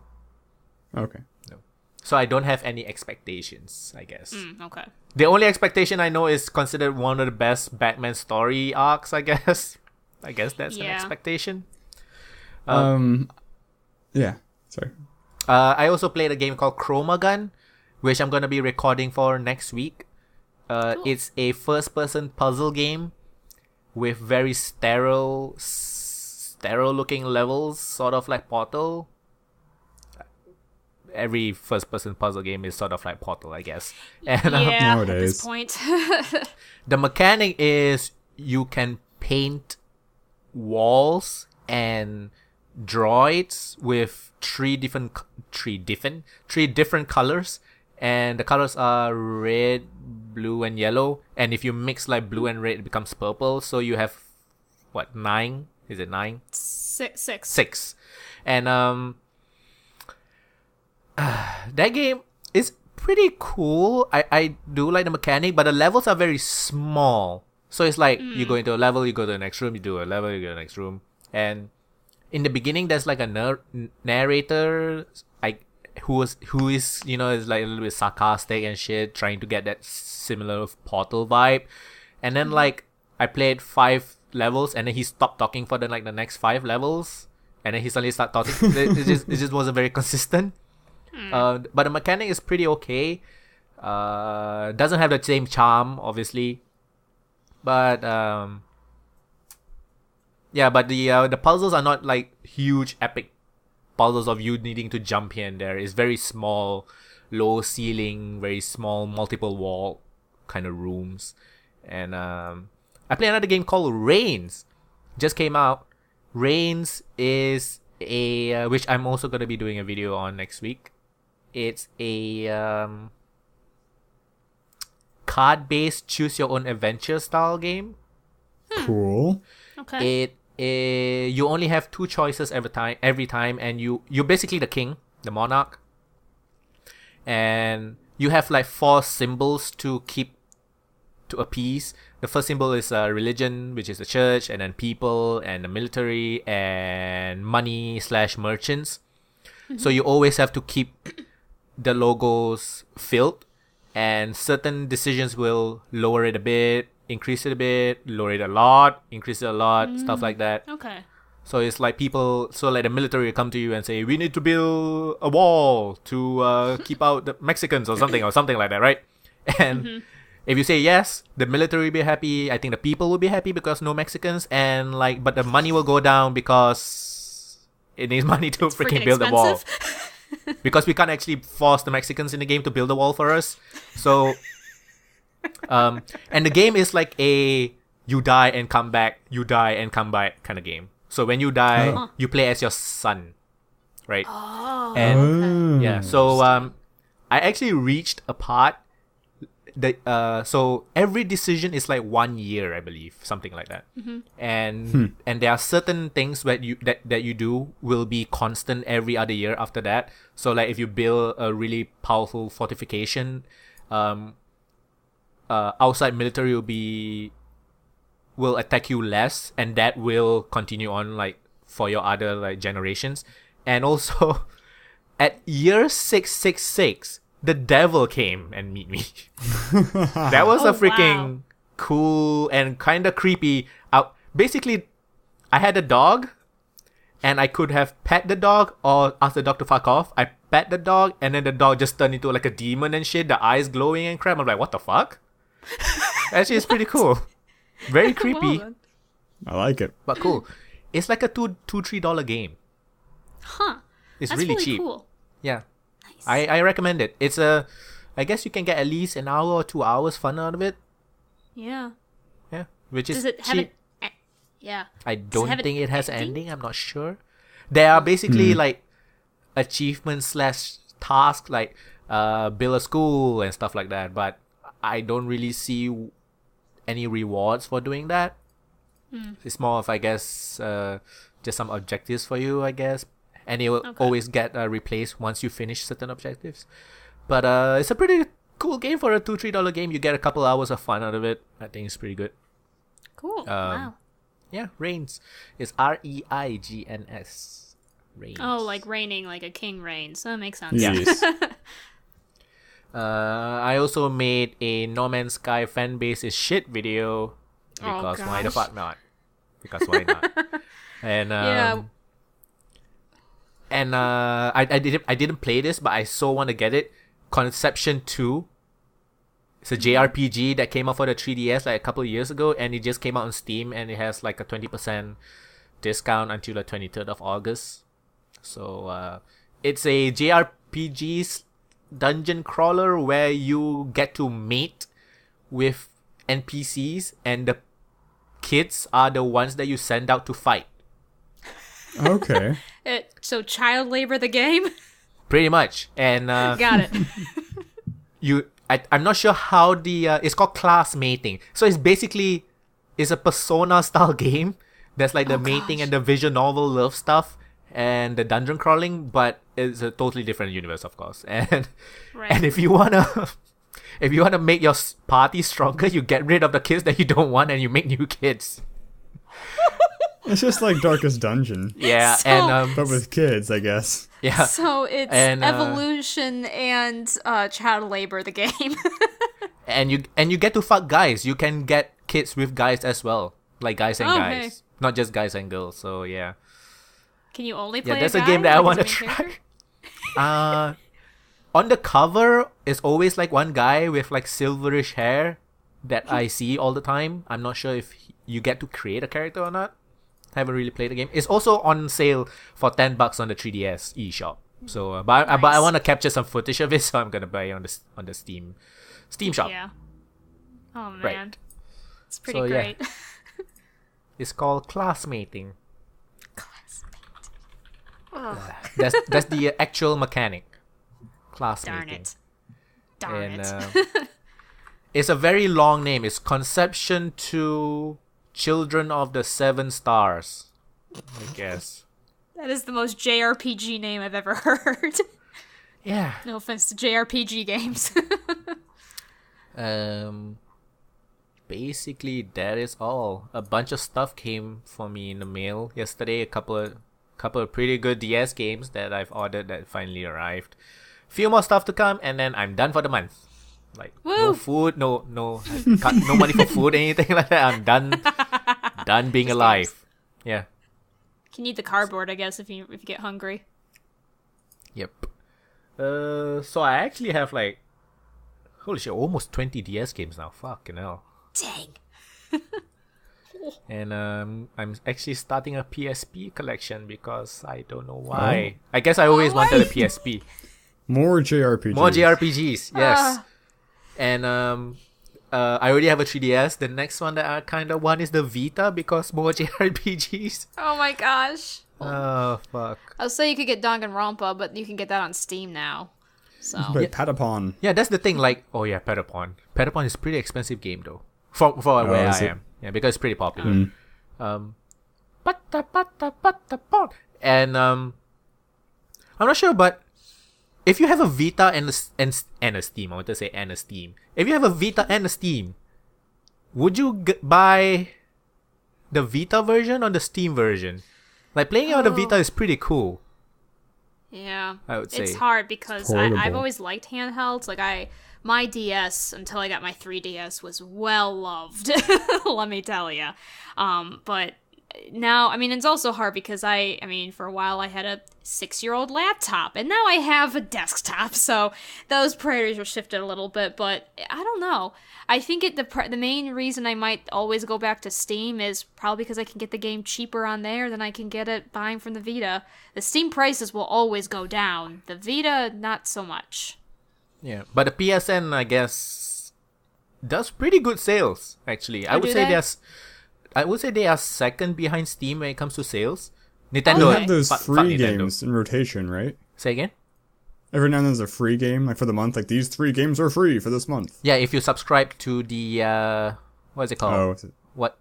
Okay. No. So I don't have any expectations, I guess. Okay. The only expectation I know is considered one of the best Batman story arcs, I guess. I guess that's an expectation. Yeah. Sorry. I also played a game called Chroma Gun, which I'm going to be recording for next week. Cool. It's a first-person puzzle game with very sterile looking levels, sort of like Portal. Every first-person puzzle game is sort of like Portal, I guess. And, nowadays. At this point. The mechanic is you can paint walls and droids with three different colors, and the colors are red, blue, and yellow. And if you mix like blue and red, it becomes purple. So you have 9? Is it 9? 6. And that game is pretty cool. I do like the mechanic, but the levels are very small. So it's like you go into a level, you go to the next room, you do a level, you go to the next room. And in the beginning, there's like a narrator, who is is like a little bit sarcastic and shit, trying to get that similar Portal vibe. And then like I played 5 levels, and then he stopped talking for the next 5 levels, and then he suddenly started talking. it just wasn't very consistent. But the mechanic is pretty okay. Doesn't have the same charm, obviously. But but the puzzles are not like huge epic puzzles of you needing to jump here and there. It's very small, low ceiling, very small, multiple wall kind of rooms. And I played another game called Reigns. Just came out. Reigns is a which I'm also gonna be doing a video on next week. It's a card-based choose your own adventure style game. Cool. Okay. You only have 2 choices every time, and you're basically the king, the monarch, and you have like 4 symbols to appease. the first symbol is religion, which is the church, and then people, and the military, and money/merchants. So you always have to keep the logos filled, and certain decisions will lower it a bit, increase it a bit, lower it a lot, increase it a lot, stuff like that. Okay. So it's like like the military will come to you and say, we need to build a wall to keep out the Mexicans or something like that, right? And if you say yes, the military will be happy. I think the people will be happy because no Mexicans, and but the money will go down because it needs money to freaking build the wall. Because we can't actually force the Mexicans in the game to build a wall for us. So, and the game is like a you die and come back kind of game. So when you die, you play as your son, right? Oh. And yeah, so I actually reached a part. So every decision is like 1 year, I believe, something like that. And there are certain things that you do will be constant every other year after that. So like if you build a really powerful fortification, outside military will attack you less, and that will continue on like for your other like generations. And also at year 666, the devil came and meet me. That was a freaking cool and kind of creepy. Basically, I had a dog, and I could have pet the dog or ask the dog to fuck off. I pet the dog, and then the dog just turned into like a demon and shit. The eyes glowing and crap. I'm like, what the fuck? Actually, it's pretty cool. Very creepy. Well, I like it. But cool. It's like a $2-3 game. huh. It's That's really really cheap. cool. Yeah. Nice. I recommend it. It's I guess you can get at least an hour or 2 hours fun out of it. Yeah. Yeah. Which is Does it have cheap. yeah. I don't have an think it has an ending? ending. I'm not sure. There are basically like achievements/tasks like build a school and stuff like that. But I don't really see any rewards for doing that. It's more of, I guess, just some objectives for you, I guess. And it will always get replaced once you finish certain objectives. But it's a pretty cool game for a $2-3 game. You get a couple hours of fun out of it. I think it's pretty good. Cool. Wow. Yeah, Reigns. It's REIGNS. Reigns. Oh, like reigning, like a king reigns. That makes sense. Yes. I also made a No Man's Sky fan base is shit video because why the fuck not? Because why not? And I didn't play this, but I so want to get it. Conception 2. It's a JRPG that came out for the 3DS like a couple of years ago, and it just came out on Steam, and it has like a 20% discount until the 23rd of August. So it's a JRPG dungeon crawler where you get to mate with NPCs, and the kids are the ones that you send out to fight. Okay. So child labor the game? Pretty much. And Got it. I'm not sure how it's called class mating. So it's basically a Persona style game. There's like the mating and the visual novel love stuff and the dungeon crawling, but it's a totally different universe, of course. And Right. and if you wanna make your party stronger, you get rid of the kids that you don't want and you make new kids. It's just like Darkest Dungeon, Yeah, So- and but with kids, I guess. yeah, So it's And, evolution and child labor the game. and you get to fuck guys. You can get kids with guys as well, like guys and Okay. guys, not just guys and girls. So yeah. Can you only play Yeah, that's a a guy? game that I like, want to as a main try. character? On the cover is always like one guy with like silverish hair that I see all the time. I'm not sure if you get to create a character or not. Haven't really played the game. It's also on sale for $10 on the 3DS eShop. So, but I Nice. want to capture some footage of it, so I'm gonna buy it on the Steam shop. Yeah. Oh man. Right. It's pretty So, yeah. great. It's called classmating. Ugh, That's the actual mechanic. Classmating. darn it. Darn And it. it's a very long name. It's Conception to Children of the Seven Stars, I guess. That is the most JRPG name I've ever heard. Yeah. No offense to JRPG games. basically that is all. A bunch of stuff came for me in the mail yesterday. A couple of pretty good DS games that I've ordered that finally arrived. Few more stuff to come, and then I'm done for the month. Like no food, no money for food, anything like that. I'm done being alive. Yeah. You need the cardboard, I guess, if you get hungry. Yep. So I actually have like, holy shit, almost 20 DS games now. Fucking hell. Dang. And I'm actually starting a PSP collection because I don't know why. I guess I always wanted a PSP. More JRPGs. More JRPGs, yes. And I already have a 3DS. The next one that I kind of want is the Vita because more JRPGs. Oh my gosh. Oh, fuck. I was saying you could get Danganronpa, but you can get that on Steam now. So. But Patapon. Yeah, that's the thing. Like, oh yeah, Patapon. Patapon is a pretty expensive game though. For where I am. Yeah, because it's pretty popular. Patapon. And I'm not sure, but if you have a Vita and a Steam, I want to say and a Steam. If you have a Vita and a Steam, would you buy the Vita version or the Steam version? Like, playing on the Vita is pretty cool. Yeah. I would say. It's hard because Portable. I've always liked handhelds. Like, my DS, until I got my 3DS, was well loved. Let me tell you. But now, I mean, it's also hard because I mean, for a while I had a 6-year-old laptop, and now I have a desktop, so those priorities were shifted a little bit, but I don't know. I think the main reason I might always go back to Steam is probably because I can get the game cheaper on there than I can get it buying from the Vita. The Steam prices will always go down. The Vita, not so much. Yeah, but the PSN, I guess, does pretty good sales, actually. I would say they are second behind Steam when it comes to sales. Nintendo They have those free Nintendo. games in rotation, right? Say again? Every now and then there's a free game, like for the month. Like, these 3 games are free for this month. Yeah, if you subscribe to the what is it called? Oh, what's it? What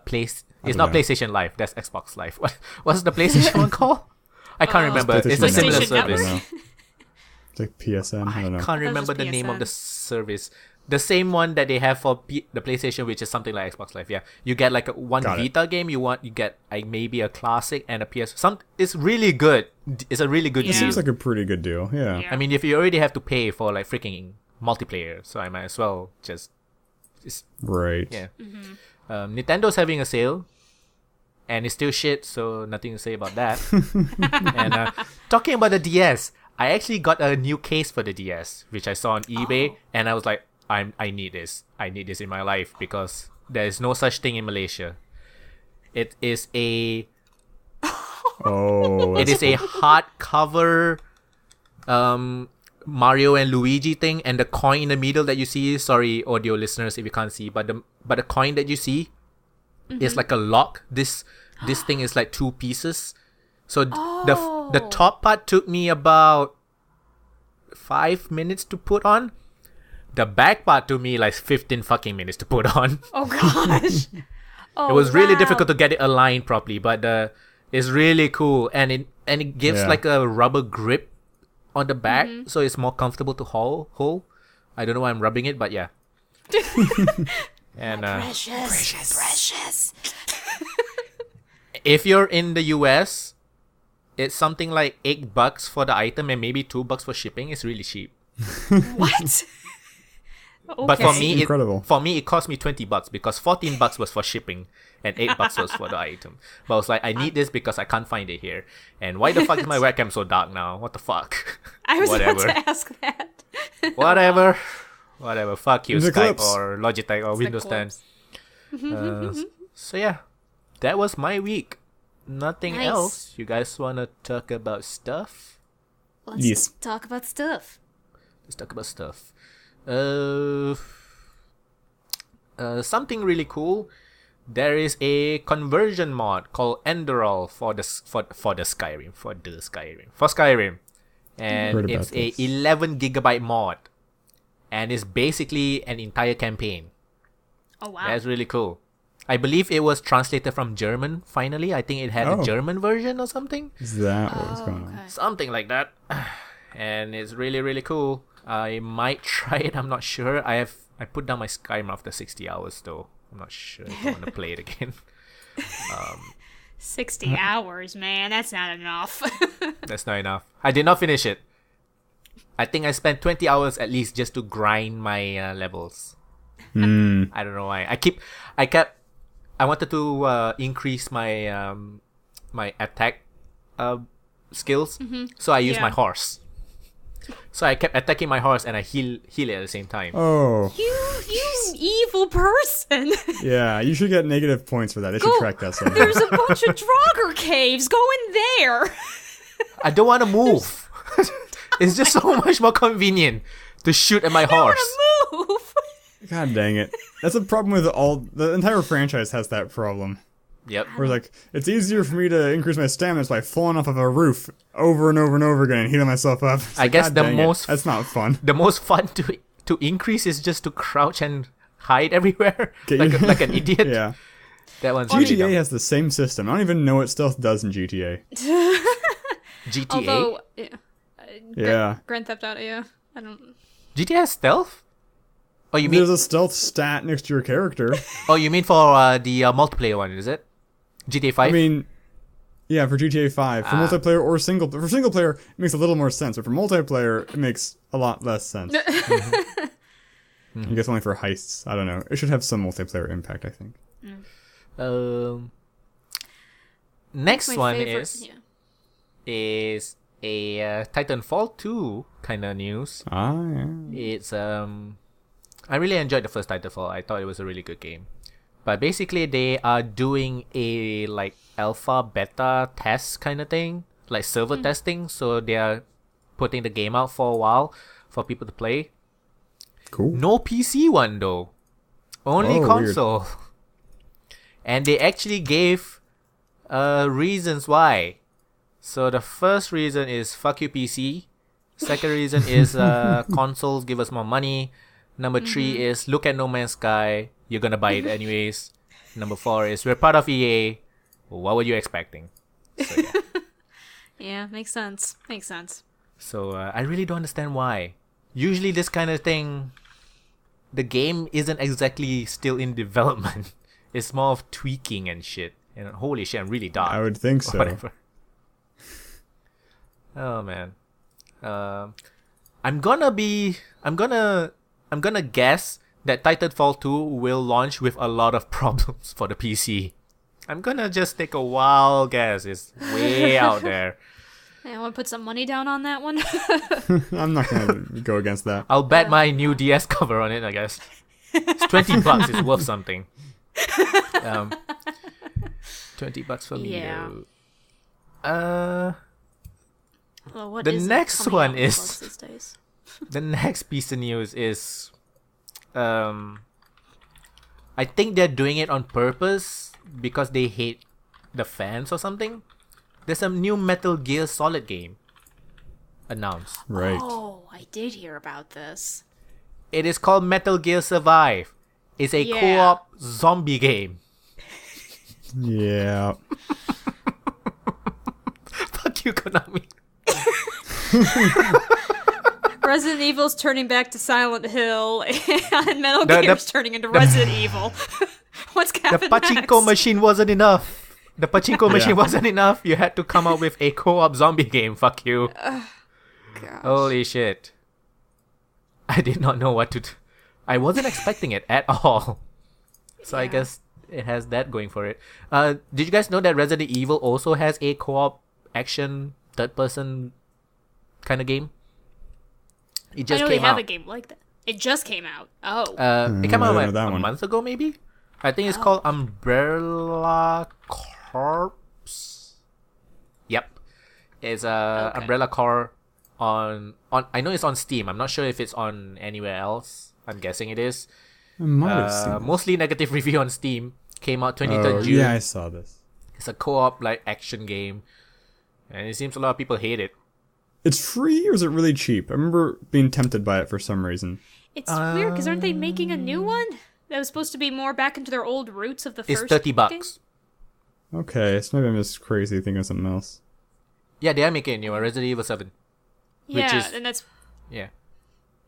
place? It's don't not know. PlayStation Live. That's Xbox Live. What's the PlayStation one called? I can't remember. It's a PlayStation similar Network. service. I don't know. It's like PSN. I don't know. Can't remember just the name of PSN. the service. The same one that they have for the PlayStation, which is something like Xbox Live. Yeah, you get like one Got it. Vita game. You get maybe a classic and a PS. Yeah. It's really good. It's a really good Yeah. It deal. seems like a pretty good deal. Yeah. Yeah. I mean, if you already have to pay for like freaking multiplayer, so I might as well just Right. yeah. Nintendo's having a sale, and it's still shit, so nothing to say about that. And talking about the DS, I actually got a new case for the DS, which I saw on eBay, and I was like, I need this. I need this in my life because there is no such thing in Malaysia. It is a Oh. it is a hardcover Mario and Luigi thing, and the coin in the middle that you see, sorry audio listeners if you can't see, but the coin that you see is like a lock. This thing is like 2 pieces. So the top part took me about 5 minutes to put on. The back part took me like 15 fucking minutes to put on. Oh gosh. Oh, It was really wow. difficult to get it aligned properly, but it's really cool, and it gives Yeah. like a rubber grip on the back, so it's more comfortable to hold. I don't know why I'm rubbing it, but yeah. And Precious. if you're in the US, it's something like $8 for the item and maybe $2 for shipping. It's really cheap. What? But for Okay. me, Incredible. it cost me $20 because $14 was for shipping and $8 was for the item. But I was like, I need this because I can't find it here. And why the fuck is my webcam so dark now? What the fuck? I was Whatever. about to ask that. Whatever. Fuck you, The Skype clips. or Logitech or the Windows 10. clips. So yeah, that was my week. Nothing Nice. else. You guys want to talk about stuff? Let's Yes. talk about stuff. Let's talk about stuff. Something really cool. There is a conversion mod called Enderall for Skyrim, and Heard about it's a this. 11 gigabyte mod, and it's basically an entire campaign. Oh wow. That's really cool. I believe it was translated from German. Finally, I think it had a Oh. German version or something. Is that what's going on? Okay. Something like that. And it's really, really cool. I might try it. I'm not sure. I put down my Skyrim after 60 hours though. I'm not sure if I want to play it again. 60 hours, man. That's not enough. That's not enough. I did not finish it. I think I spent 20 hours at least just to grind my levels. I don't know why. I wanted to increase my my attack skills, so I used my horse. So I kept attacking my horse and I heal it at the same time. Oh. You evil person. Yeah, you should get negative points for that. They should track that somehow. There's a bunch of Draugr caves. Go in there. I don't want to move. It's just so much more convenient to shoot at my horse. I don't want to move. God dang it. That's a problem with the entire franchise has that problem. Yep. Where like, it's easier for me to increase my stamina by falling off of a roof over and over and over again and healing myself up. It's I guess that's not fun. The most fun to increase is just to crouch and hide everywhere like an idiot. Yeah. That one's GTA really has the same system. I don't even know what stealth does in GTA. GTA? Although, Yeah. Grand Theft Auto, yeah. I don't. GTA has stealth? Oh, you mean? There's a stealth stat next to your character. Oh, you mean for the multiplayer one? Is it GTA 5? I mean, yeah, for GTA 5. For multiplayer or single player, it makes a little more sense. But for multiplayer, it makes a lot less sense. I guess only for heists. I don't know. It should have some multiplayer impact, I think. Next one favorite, is a Titanfall 2 kind of news. Yeah. It's I really enjoyed the first Titanfall. I thought it was a really good game. But basically they are doing a like alpha beta test kind of thing, like server testing, so they are putting the game out for a while for people to play. Cool. No PC one though. Only console. Weird. And they actually gave reasons why. So the first reason is fuck you PC. Second reason is consoles give us more money. Number 3 is look at No Man's Sky. You're gonna buy it anyways. Number 4 is we're part of EA. What were you expecting? So, yeah. Yeah, makes sense. Makes sense. So I really don't understand why. Usually this kind of thing, the game isn't exactly still in development. It's more of tweaking and shit. And holy shit, I'm really dark. I would think so. Whatever. Oh man. I'm gonna guess that Titanfall 2 will launch with a lot of problems for the PC. I'm gonna just take a wild guess. It's way out there. I want to put some money down on that one. I'm not gonna go against that. I'll bet my new DS cover on it, I guess. It's $20. It's worth something. $20 for me. Yeah. Well, what the is next one is these days? the next piece of news is I think they're doing it on purpose because they hate the fans or something. There's a new Metal Gear Solid game announced. Right. Oh, I did hear about this. It is called Metal Gear Survive. It's a co-op zombie game. Yeah. Fuck you, Konami. Resident Evil's turning back to Silent Hill, and Metal Gear's turning into Resident Evil. What's happening? The pachinko machine wasn't enough. The pachinko machine wasn't enough. You had to come up with a co-op zombie game. Fuck you. Holy shit. I did not know what to do. I wasn't expecting it at all. So I guess it has that going for it. Did you guys know that Resident Evil also has a co-op action third-person kind of game? It just I know came they have out. a game like that. It just came out. Oh. It came out I like know that a one. month ago, maybe. I think it's called Umbrella Corps. Yep, it's Umbrella Corps on. I know it's on Steam. I'm not sure if it's on anywhere else. I'm guessing it is. I might have seen it. Mostly negative review on Steam. Came out 23rd June. Yeah, I saw this. It's a co-op like action game, and it seems a lot of people hate it. It's free or is it really cheap? I remember being tempted by it for some reason. It's weird because aren't they making a new one that was supposed to be more back into their old roots of the It's first $30. game? Okay, so maybe I'm just crazy thinking of something else. Yeah, they are making a new one, Resident Evil 7. Yeah, which is, and that's yeah.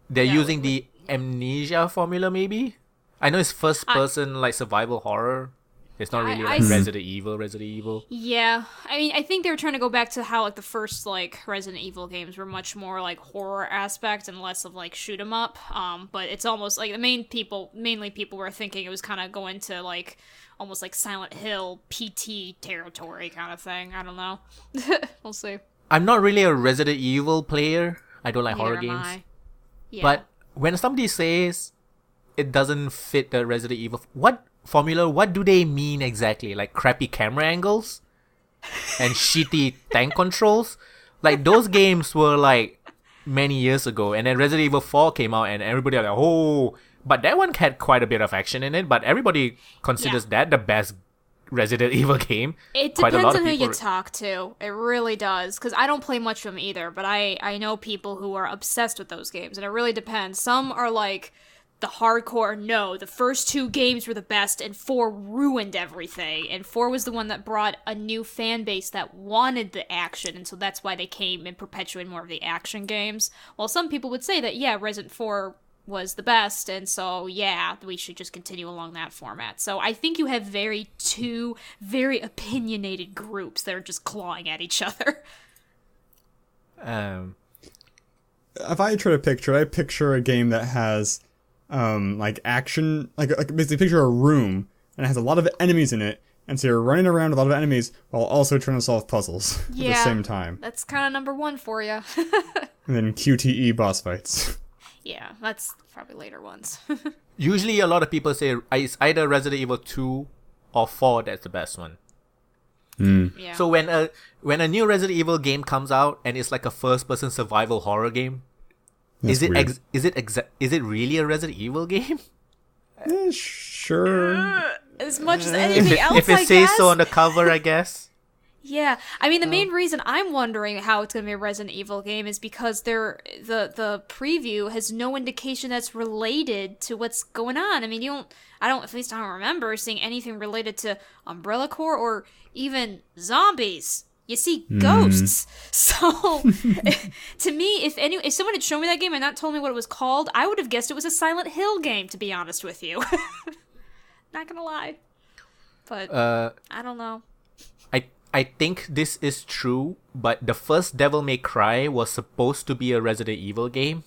They're using the Amnesia formula, maybe? I know it's first person like survival horror. It's not really like Resident Evil. Yeah, I mean, I think they were trying to go back to how like the first like Resident Evil games were much more like horror aspect and less of like shoot 'em up. But it's almost like the mainly people were thinking it was kind of going to like almost like Silent Hill PT territory kind of thing. I don't know. We'll see. I'm not really a Resident Evil player. I don't like horror games. Yeah. But when somebody says it doesn't fit the Resident Evil, what do they mean exactly? Like crappy camera angles and shitty tank controls? Like those games were like many years ago, and then Resident Evil 4 came out and everybody was like, oh, but that one had quite a bit of action in it, but everybody considers that the best Resident Evil game. It depends on who you talk to. It really does, because I don't play much of them either, but I know people who are obsessed with those games, and it really depends. Some are like the hardcore, no, the first 2 games were the best, and 4 ruined everything, and 4 was the one that brought a new fan base that wanted the action, and so that's why they came and perpetuated more of the action games. While some people would say that, yeah, Resident 4 was the best, and so, yeah, we should just continue along that format. So I think you have 2 very opinionated groups that are just clawing at each other. If I try to picture a game that has like action, like basically picture a room and it has a lot of enemies in it, and so you're running around with a lot of enemies while also trying to solve puzzles at the same time. That's kind of number 1 for you. And then QTE boss fights. Yeah, that's probably later ones. Usually a lot of people say it's either Resident Evil 2 or 4 that's the best one. Yeah. So when a new Resident Evil game comes out and it's like a first person survival horror game, is it really a Resident Evil game? Sure. As much as anything else, if it says so on the cover, I guess. Yeah, I mean the main reason I'm wondering how it's gonna be a Resident Evil game is because the preview has no indication that's related to what's going on. I mean, at least I don't remember seeing anything related to Umbrella Corps or even zombies. You see ghosts. So, to me, if someone had shown me that game and not told me what it was called, I would have guessed it was a Silent Hill game, to be honest with you. Not gonna lie. But, I don't know. I think this is true, but the first Devil May Cry was supposed to be a Resident Evil game.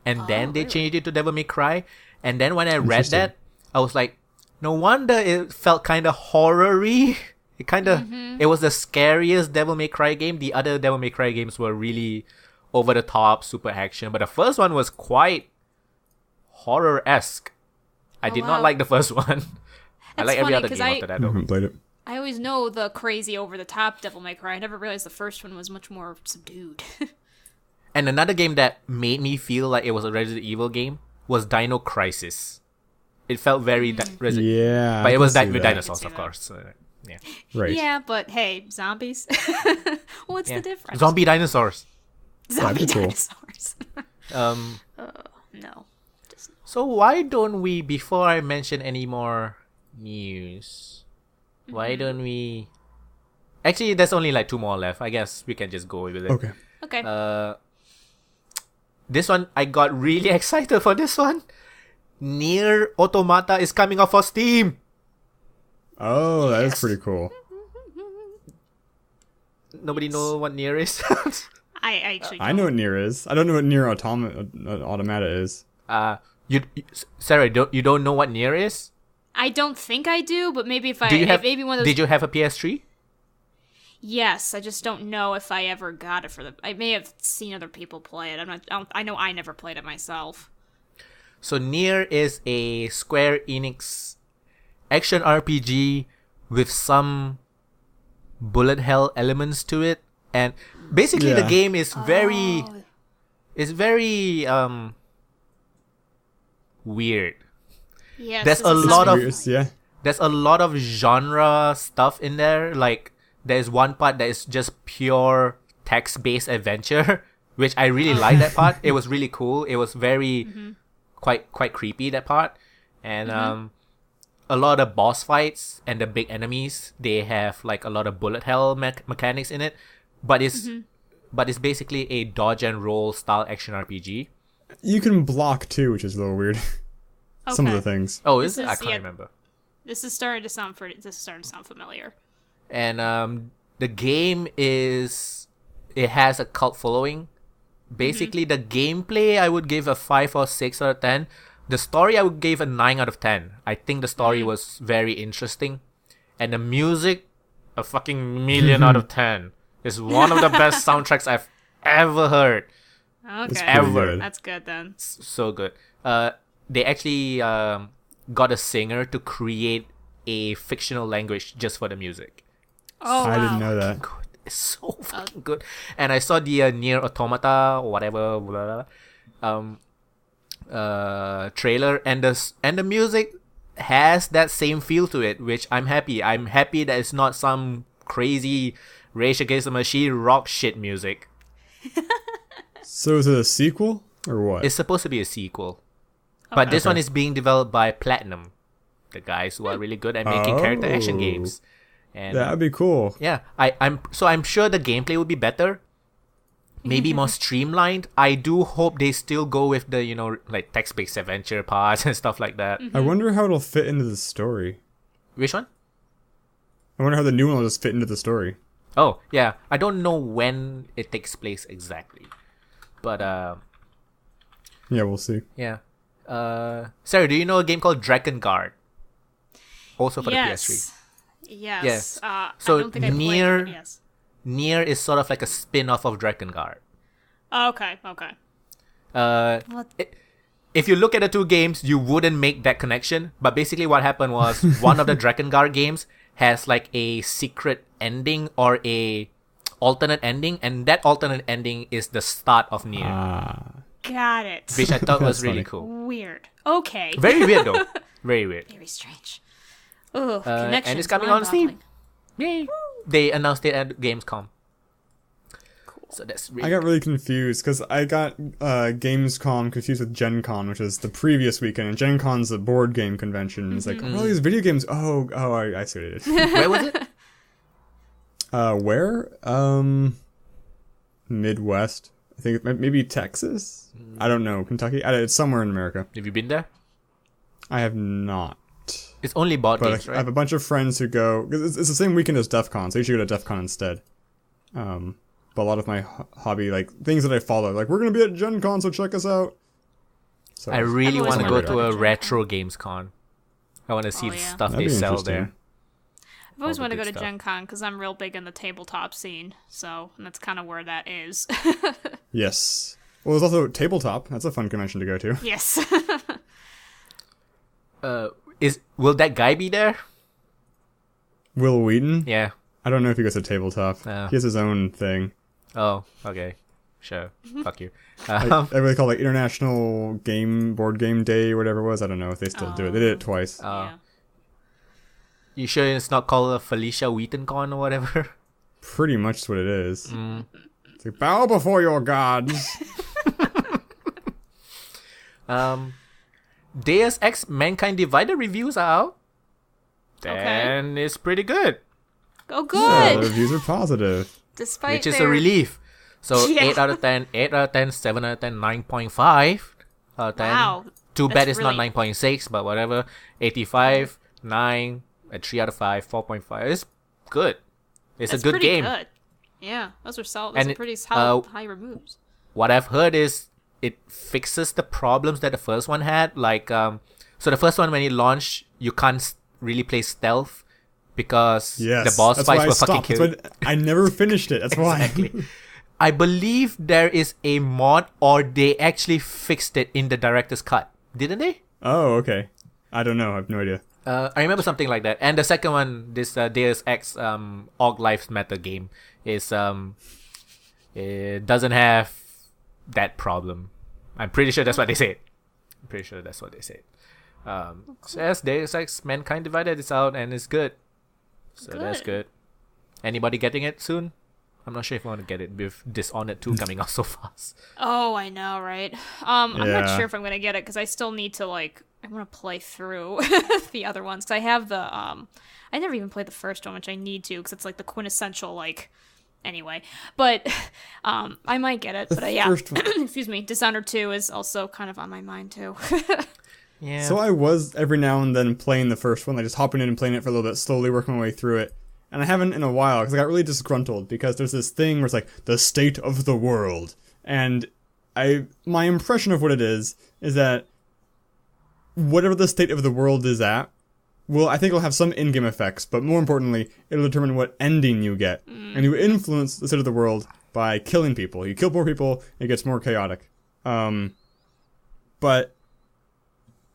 And then they changed it to Devil May Cry. And then when I read that, I was like, no wonder it felt kind of horror-y. It was the scariest Devil May Cry game. The other Devil May Cry games were really over the top, super action. But the first one was quite horror-esque. I did not like the first one. I like every other game after that, though. I haven't played it. I always know the crazy over-the-top Devil May Cry. I never realized the first one was much more subdued. And another game that made me feel like it was a Resident Evil game was Dino Crisis. It felt very Resident Evil. Yeah. But it was with dinosaurs, of course. Yeah. Right. Yeah, but hey, zombies. What's the difference? Zombie dinosaurs. Zombie That'd be cool. dinosaurs. No. So why don't we, before I mention any more news, why don't we... Actually, there's only like 2 more left. I guess we can just go with it. Okay. This one, I got really excited for this one. Nier Automata is coming off for Steam. Oh, that is pretty cool. Nobody know what Nier is? I actually don't. I know what Nier is. I don't know what Nier Automata is. Sarah, you don't know what Nier is? I don't think I do, but maybe if I... maybe one of those... Did you have a PS3? Yes, I just don't know if I ever got it for the... I may have seen other people play it. I know I never played it myself. So Nier is a Square Enix action RPG with some bullet hell elements to it, and basically the game is very weird. Yes, there's a lot of genre stuff in there. Like there's one part that is just pure text-based adventure, which I really like that part. It was really cool. It was very quite creepy, that part. And a lot of boss fights and the big enemies, they have like a lot of bullet hell mechanics in it, but it's basically a dodge and roll style action RPG. You can block too, which is a little weird. some of Okay. the things. Oh, This I is- can't yeah. remember. This is starting to sound familiar. And the game it has a cult following. Basically, the gameplay I would give a 5 or 6 out of 10. The story I would give a 9 out of 10. I think the story was very interesting, and the music a fucking million out of 10. It's one of the best soundtracks I've ever heard. Okay. ever. Good. That's good then. So good. They actually got a singer to create a fictional language just for the music. Oh, I wow. didn't know that. Good. It's so fucking good. And I saw the Nier Automata or whatever trailer, and the music has that same feel to it, which I'm happy. I'm happy that it's not some crazy Rage Against the Machine rock shit music. So is it a sequel or what? It's supposed to be a sequel, but this one is being developed by Platinum, the guys who are really good at making character action games. And That'd be cool. yeah, I'm sure the gameplay will be better, maybe more streamlined. I do hope they still go with the like text-based adventure parts and stuff like that. I wonder how it'll fit into the story. Which one? I wonder how the new one will just fit into the story. Oh yeah, I don't know when it takes place exactly, but Yeah, we'll see. yeah. Sarah, do you know a game called Dragon Guard? Also for the PS3. Yes. Yes. So So I don't think I Nier- played it. Yes. Nier is sort of like a spin-off of Dragon Guard. Oh, okay. Okay. What? If you look at the two games, you wouldn't make that connection. But basically what happened was one of the Dragon Guard games has like a secret ending or a alternate ending, and that alternate ending is the start of Nier, Got it. which I thought was That's really funny. cool. Weird. Okay. Very weird though. Very weird. Very strange. Oh, connection. And it's coming on Steam. Yay. They announced it at Gamescom. So that's really I got really confused because I got Gamescom confused with Gen Con, which is the previous weekend. And Gen Con's a board game convention. It's like, all these video games. Oh, I see what it is. Where was it? Where? Midwest. I think maybe Texas. I don't know. Kentucky. It's somewhere in America. Have you been there? I have not. It's only board But games, I right? have a bunch of friends who go. 'Cause it's the same weekend as DEF CON, so you should go to DEF CON instead. But a lot of my hobby, like things that I follow, like we're gonna be at Gen Con, so check us out. So I really I've always want to go wanted to to a go to retro games con. I want to see Oh, the yeah. stuff That'd they be sell interesting. there. I've always all the wanted to go good to stuff. Gen Con because I'm real big in the tabletop scene. So and that's kind of where that is. Yes. Well, there's also Tabletop. That's a fun convention to go to. Yes. Will that guy be there? Will Wheaton? Yeah. I don't know if he goes to Tabletop. No. He has his own thing. Oh, okay. Sure. Fuck you. I really call it like International Board Game Day or whatever it was. I don't know if they still do it. They did it twice. Yeah. You sure it's not called a Felicia Wheaton con or whatever? Pretty much what it is. It's like, bow before your gods. Deus Ex Mankind Divided reviews are out. Okay. And it's pretty good, Oh, Yeah, the good. reviews are positive. Despite which is their... a relief. So Yeah. 8 out of 10, 8 out of 10, 7 out of 10, 9.5 out of 10. Wow. Too That's bad it's really- not 9.6, but whatever. 85, 9, a 3 out of 5, 4.5. It's good. It's That's a good pretty game. Good. Yeah, those are solid. And Those are it- pretty solid high removes. What I've heard is it fixes the problems that the first one had. Like, so the first one, when it launched, you can't really play stealth because Yes. the boss that's fights why I were fucking stopped. That's killed. why I never finished it. That's why. Exactly. I believe there is a mod, or they actually fixed it in the director's cut, didn't they? Oh, okay. I don't know. I have no idea. I remember something like that. And the second one, this Deus Ex Org Life meta game, is it doesn't have that problem. I'm pretty sure that's what they said. So yes, Deus Ex Mankind Divided is out and it's good. So that's good. Anybody getting it soon? I'm not sure if I want to get it with Dishonored 2 coming out so fast. Oh, I know, right? I'm not Yeah. sure if I'm gonna get it because I still need to I want to play through the other ones. Because I have the I never even played the first one, which I need to because it's like the quintessential Anyway, but I might get it. But yeah, first one. excuse me. Dishonored 2 is also kind of on my mind too. Yeah. So I was every now and then playing the first one, like just hopping in and playing it for a little bit, slowly working my way through it. And I haven't in a while because I got really disgruntled because there's this thing where it's like the state of the world, and my impression of what it is that whatever the state of the world is at, well, I think it'll have some in-game effects, but more importantly, it'll determine what ending you get, and you influence the state of the world by killing people. You kill more people, it gets more chaotic. But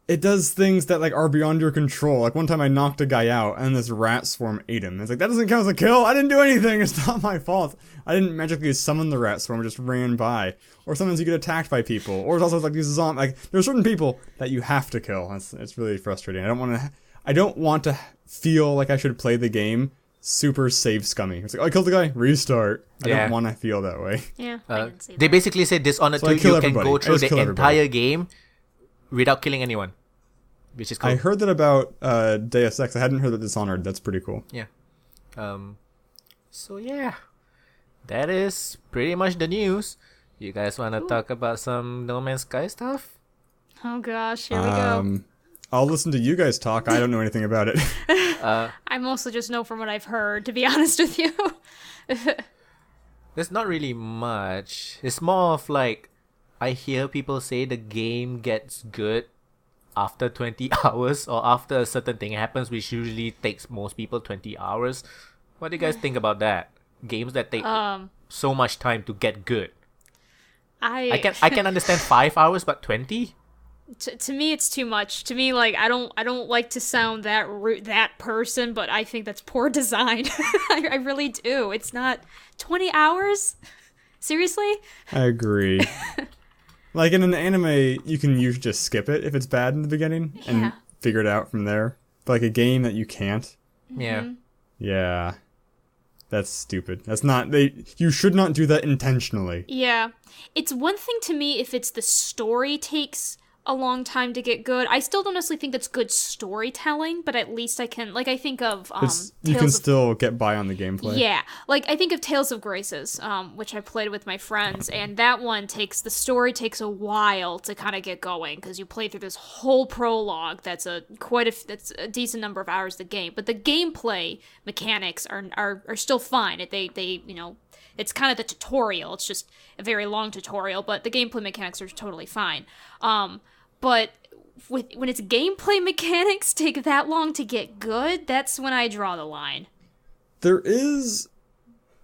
it does things that like are beyond your control. Like one time I knocked a guy out and this rat swarm ate him. It's like, that doesn't count as a kill. I didn't do anything. It's not my fault. I didn't magically summon the rat swarm. It just ran by. Or sometimes you get attacked by people. Or it's also like these zombies. Like there are certain people that you have to kill. It's really frustrating. I don't want to feel like I should play the game super save scummy. It's like, oh, I killed the guy, restart. I don't want to feel that way. Yeah, I can see that. They basically say Dishonored 2, you can go through the entire game without killing anyone, which is cool. I heard that about Deus Ex. I hadn't heard that Dishonored. That's pretty cool. Yeah. So yeah, that is pretty much the news. You guys want to talk about some No Man's Sky stuff? Oh gosh, here we go. I'll listen to you guys talk. I don't know anything about it. I mostly just know from what I've heard, to be honest with you. There's not really much. It's more of like, I hear people say the game gets good after 20 hours or after a certain thing happens, which usually takes most people 20 hours. What do you guys think about that? Games that take so much time to get good. I can understand 5 hours, but 20? To me, it's too much. To me, like I don't like to sound that person, but I think that's poor design. I really do. It's not 20 hours. Seriously? I agree. Like in an anime, you can usually just skip it if it's bad in the beginning and figure it out from there. But like a game that you can't. Yeah. Yeah. That's stupid. That's not you should not do that intentionally. Yeah. It's one thing to me if it's the story takes a long time to get good. I still don't necessarily think that's good storytelling, but at least I can, like, I think of you can still get by on the gameplay. Yeah, like I think of Tales of Graces, which I played with my friends, and that one the story takes a while to kind of get going because you play through this whole prologue. That's a decent number of hours of the game, but the gameplay mechanics are still fine. They it's kind of the tutorial. It's just a very long tutorial, but the gameplay mechanics are totally fine. But when its gameplay mechanics take that long to get good, that's when I draw the line. There is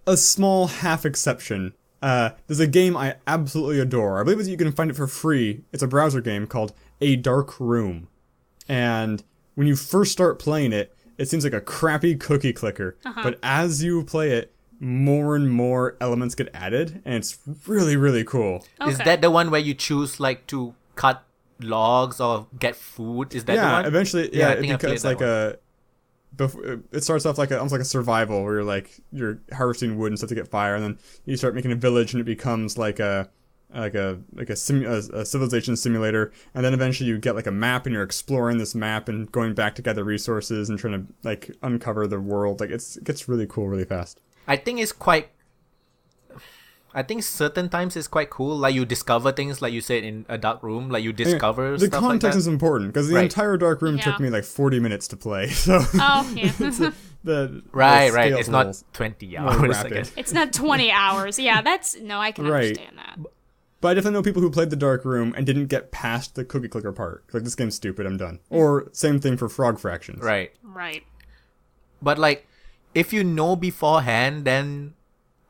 a small half exception. There's a game I absolutely adore. I believe you can find it for free. It's a browser game called A Dark Room. And when you first start playing it, it seems like a crappy cookie clicker. But as you play it, more and more elements get added, and it's really, really cool. Okay. Is that the one where you choose like to cut logs or get food? Is that the one? Eventually, it becomes like it starts off like almost like a survival where you're harvesting wood and stuff to get fire, and then you start making a village, and it becomes like a civilization simulator, and then eventually you get like a map, and you're exploring this map and going back to gather resources and trying to like uncover the world. Like it gets really cool really fast. I think certain times it's quite cool. Like you discover things, like you said in A Dark Room. Like you discover the stuff context like that. is important because the entire Dark Room took me like 40 minutes to play. So right. It's not 20 hours. I guess. It's not 20 hours. Yeah, I can understand that. But I definitely know people who played the Dark Room and didn't get past the cookie clicker part. Like, this game's stupid, I'm done. Or same thing for Frog Fractions. Right. But like, if you know beforehand, then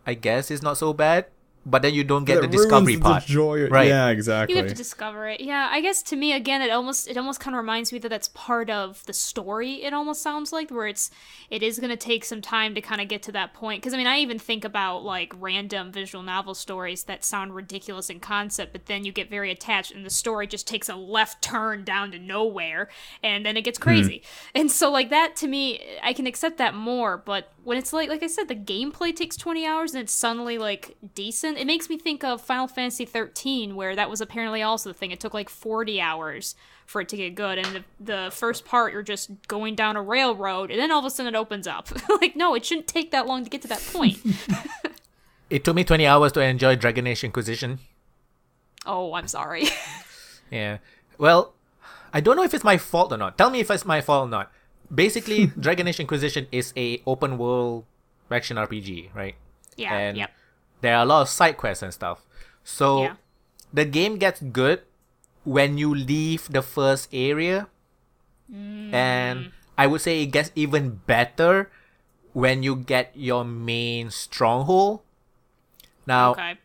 I guess it's not so bad. But then you don't get the discovery part. Joy. Right. Yeah, exactly. You have to discover it. Yeah, I guess to me, again, it almost kind of reminds me that that's part of the story, it almost sounds like, where it is going to take some time to kind of get to that point. Because, I mean, I even think about, like, random visual novel stories that sound ridiculous in concept, but then you get very attached, and the story just takes a left turn down to nowhere, and then it gets crazy. And so, like, that, to me, I can accept that more, but when it's like I said, the gameplay takes 20 hours, and it's suddenly, like, decent. It makes me think of Final Fantasy 13, where that was apparently also the thing. It took like 40 hours for it to get good, and the first part you're just going down a railroad, and then all of a sudden it opens up. Like, no, it shouldn't take that long to get to that point. It took me 20 hours to enjoy Dragon Age Inquisition. Oh, I'm sorry. Yeah. Well, I don't know if it's my fault or not. Tell me if it's my fault or not. Basically, Dragon Age Inquisition is a open world action RPG, right? Yeah. And yep. there are a lot of side quests and stuff. So Yeah. the game gets good when you leave the first area. And I would say it gets even better when you get your main stronghold. Now, Okay.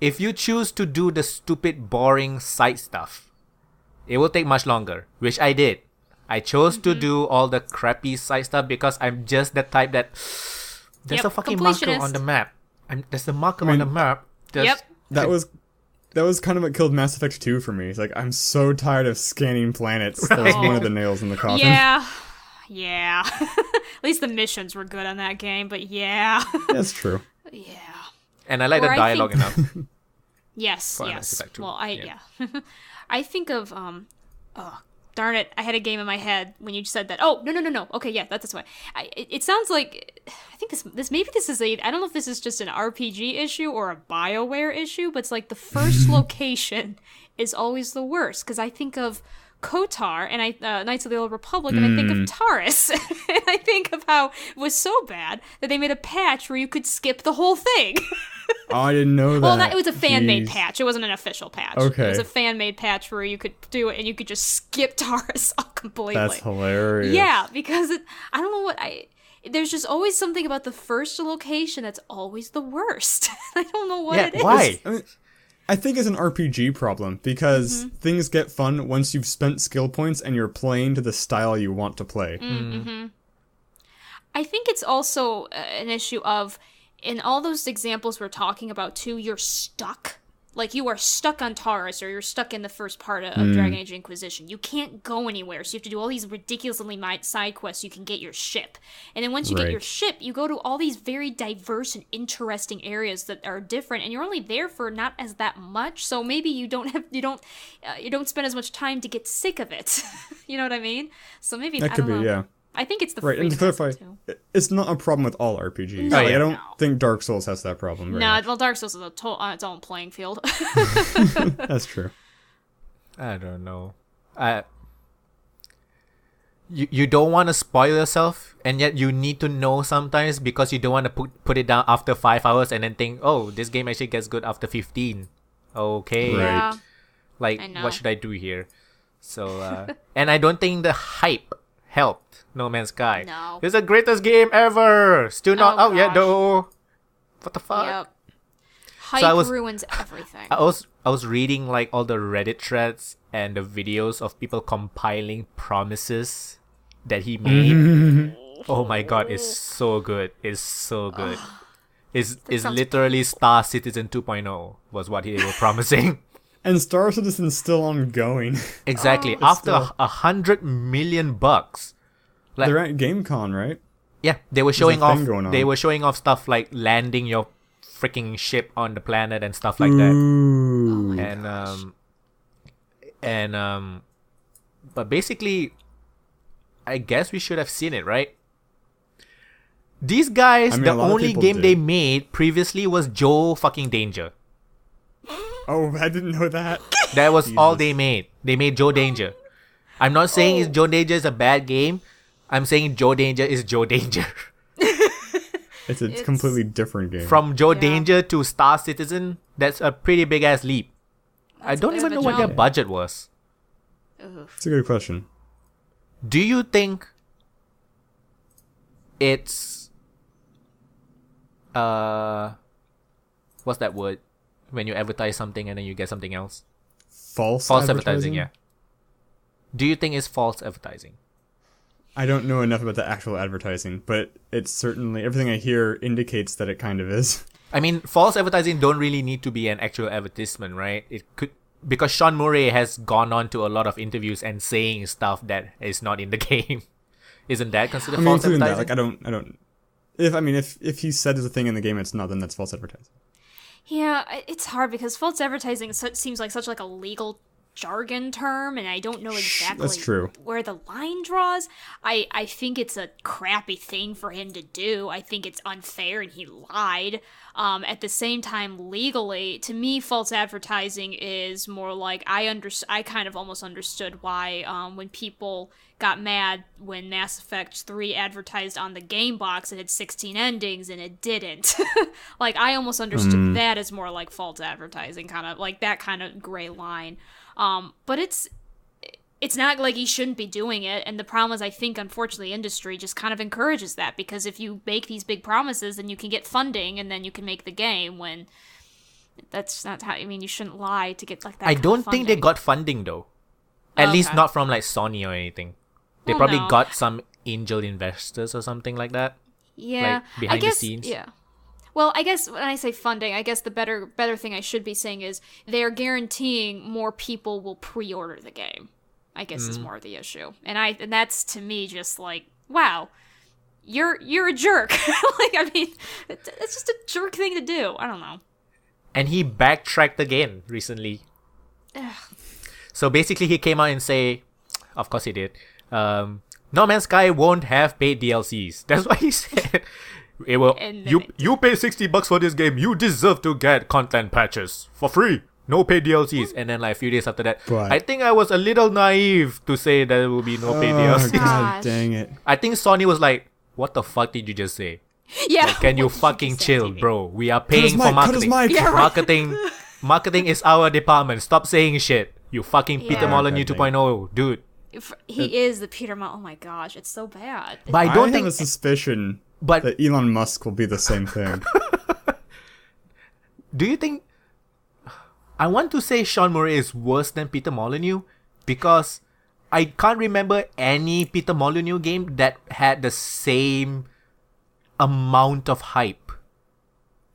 if you choose to do the stupid, boring side stuff, it will take much longer, which I did. I chose to do all the crappy side stuff because I'm just the type that there's Yep, a fucking marker completionist. on the map. There's a marker on the map. Yep. That was kind of what killed Mass Effect 2 for me. It's like, I'm so tired of scanning planets. That was one of the nails in the coffin. Yeah. Yeah. At least the missions were good on that game, but yeah. That's true. Yeah. And I like Or the I dialogue think- enough. Yes, Fun, yes. Effect too. Well, Yeah. I think of oh, darn it! I had a game in my head when you said that. Oh, no. Okay, yeah, that's why. It sounds like I think this is a I don't know if this is just an RPG issue or a BioWare issue, but it's like the first location is always the worst because I think of KOTOR and Knights of the Old Republic, and I think of Taurus, and I think of how it was so bad that they made a patch where you could skip the whole thing. Oh, I didn't know that. Well, it was a fan-made Jeez. patch. It wasn't an official patch. Okay. It was a fan-made patch where you could do it and you could just skip Taurus completely. That's hilarious. Yeah, because I don't know what there's just always something about the first location that's always the worst. I don't know what it is. Why? I mean, I think it's an RPG problem because things get fun once you've spent skill points and you're playing to the style you want to play. I think it's also an issue of, in all those examples we're talking about too, you're stuck. Like, you are stuck on Taurus, or you're stuck in the first part of Dragon Age Inquisition. You can't go anywhere, so you have to do all these ridiculously side quests so you can get your ship. And then once you get your ship, you go to all these very diverse and interesting areas that are different, and you're only there for not as that much, so maybe you don't spend as much time to get sick of it. You know what I mean? So maybe That I could don't be, know. yeah. I think it's the Right, and to freedom clarify, too. it's not a problem with all RPGs. No, Like, yeah, I don't no. think Dark Souls has that problem. Very No, much. well, Dark Souls is on its own playing field. That's true. I don't know. You don't want to spoil yourself, and yet you need to know sometimes because you don't want to put it down after 5 hours and then think, oh, this game actually gets good after 15. Okay. Right. Yeah. Like, I know. what should I do here? So, and I don't think the hype helped No Man's Sky. No. It's the greatest game ever! Still not Oh, out yet, gosh. though. What the fuck? Yep. Hype I was- ruins everything. I was reading like all the Reddit threads and the videos of people compiling promises that he made. Oh my god, it's so good. It's so good. It's sounds literally Star Citizen 2.0 was what they were promising. And Star Citizen's still ongoing. Exactly. But After still. $100 million, like They're at GameCon, right? yeah, they were showing a thing off. going on. They were showing off stuff like landing your freaking ship on the planet and stuff like that. Ooh. But basically, I guess we should have seen it, right? These guys, I mean, the a lot of only people game did. they made previously was Joe fucking Danger. Oh, I didn't know that. That was all Jesus. they made. They made Joe Danger. I'm not saying Joe Danger is a bad game. I'm saying Joe Danger is Joe Danger. It's a completely different game. From Joe Yeah. Danger to Star Citizen, that's a pretty big ass leap. I That's a don't bit even of know a what their jump. budget was. Ugh. It's a good question. Do you think it's what's that word when you advertise something and then you get something else? False Advertising, yeah. Do you think it's false advertising? I don't know enough about the actual advertising, but it's certainly everything I hear indicates that it kind of is. I mean, false advertising don't really need to be an actual advertisement, right? It could, because Sean Murray has gone on to a lot of interviews and saying stuff that is not in the game. Isn't that considered I mean, false including that, advertising? like I don't. If he said there's a thing in the game it's not, then that's false advertising. Yeah, it's hard because false advertising seems like such like a legal jargon term, and I don't know exactly That's true. where the line draws. I think it's a crappy thing for him to do. I think it's unfair, and he lied. At the same time, legally, to me, false advertising is more like I kind of almost understood why when people got mad when Mass Effect 3 advertised on the game box it had 16 endings and it didn't. Like, I almost understood that as more like false advertising, kind of like that kind of gray line. But it's not like he shouldn't be doing it, and the problem is I think unfortunately industry just kind of encourages that, because if you make these big promises then you can get funding and then you can make the game, when that's not how, I mean, you shouldn't lie to get like that. I don't think they got funding though. At least not from like Sony or anything. They probably got some angel investors or something like that. Yeah. Like behind the scenes. Yeah. Well, I guess when I say funding, I guess the better thing I should be saying is they're guaranteeing more people will pre-order the game. I guess is more the issue. And that's to me just like, wow, you're a jerk. Like, I mean, it's just a jerk thing to do. I don't know. And he backtracked again recently. So basically he came out and say, of course he did, No Man's Sky won't have paid DLCs. That's what he said. It will. You pay $60 for this game. You deserve to get content patches for free. No paid DLCs. And then like a few days after that, I think I was a little naive to say that there will be no paid DLCs. God dang it. I think Sony was like, what the fuck did you just say? Yeah. Like, can you fucking chill, bro? We are paying for marketing. Yeah, right. Marketing is our department. Stop saying shit. You fucking Peter Molyneux 2.0, dude. He is the Peter Molyneux. Oh my gosh, it's so bad. But I don't have a suspicion that Elon Musk will be the same thing. Do you think... I want to say Sean Murray is worse than Peter Molyneux because I can't remember any Peter Molyneux game that had the same amount of hype.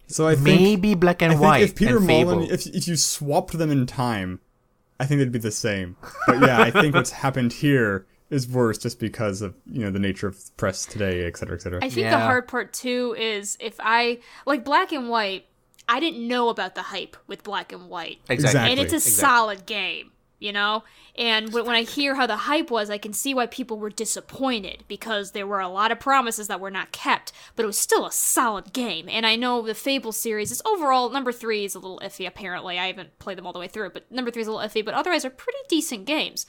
So I think maybe Black and White if Peter and Fable. Molyneux, if you swapped them in time, I think they'd be the same. But yeah, I think what's happened here is worse just because of, you know, the nature of press today, et cetera, et cetera. I think the hard part too is if I like Black and White, I didn't know about the hype with Black and White. Exactly. And it's a solid game, you know? And when I hear how the hype was, I can see why people were disappointed, because there were a lot of promises that were not kept, but it was still a solid game. And I know the Fable series is overall, number 3 is a little iffy, apparently. I haven't played them all the way through, but number 3 is a little iffy, but otherwise are pretty decent games.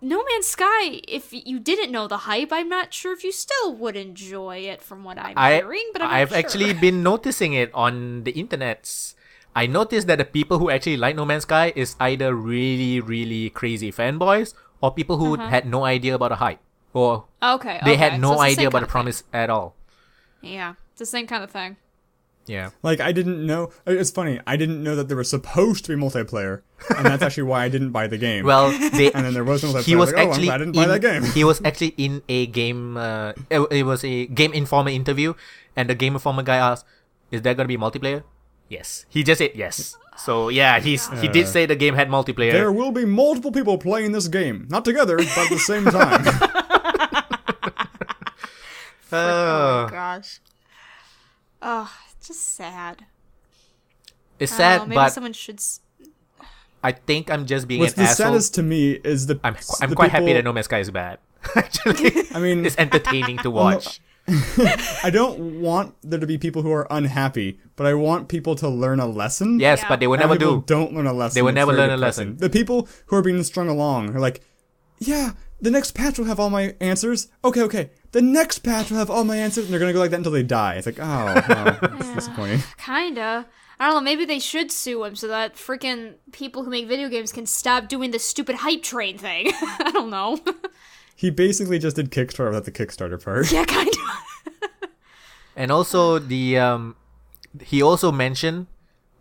No Man's Sky, if you didn't know the hype, I'm not sure if you still would enjoy it from what I'm hearing, but I've actually been noticing it on the internets. I noticed that the people who actually like No Man's Sky is either really, really crazy fanboys or people who had no idea about the hype. Or they had no idea about the promise at all. Yeah, it's the same kind of thing. Yeah. Like, I didn't know... It's funny, I didn't know that there was supposed to be multiplayer, and that's actually why I didn't buy the game. Well, and then there was multiplayer. He was like, actually I didn't buy that game. He was actually in a game... it was a Game Informer interview, and the Game Informer guy asked, is there going to be multiplayer? Yes. He just said yes. So, yeah, he did say the game had multiplayer. There will be multiple people playing this game. Not together, but at the same time. Oh, my gosh. Oh, it's just sad. It's sad, maybe but someone should... I think I'm just being What's an asshole. the saddest to me is the I'm the quite happy people- that No Man's Sky is bad. Actually, I mean, it's entertaining to watch. I don't want there to be people who are unhappy, but I want people to learn a lesson. Yes, Yeah. but they will And never people do. don't learn a lesson. They will It's never very learn a depressing. lesson. The people who are being strung along are like, yeah, the next patch will have all my answers. Okay. The next patch will have all my answers, and they're gonna go like that until they die. It's like, that's disappointing. Kinda. I don't know, maybe they should sue him so that freaking people who make video games can stop doing this stupid hype train thing. I don't know. He basically just did Kickstarter without the Kickstarter part. Yeah, kinda. And also he also mentioned,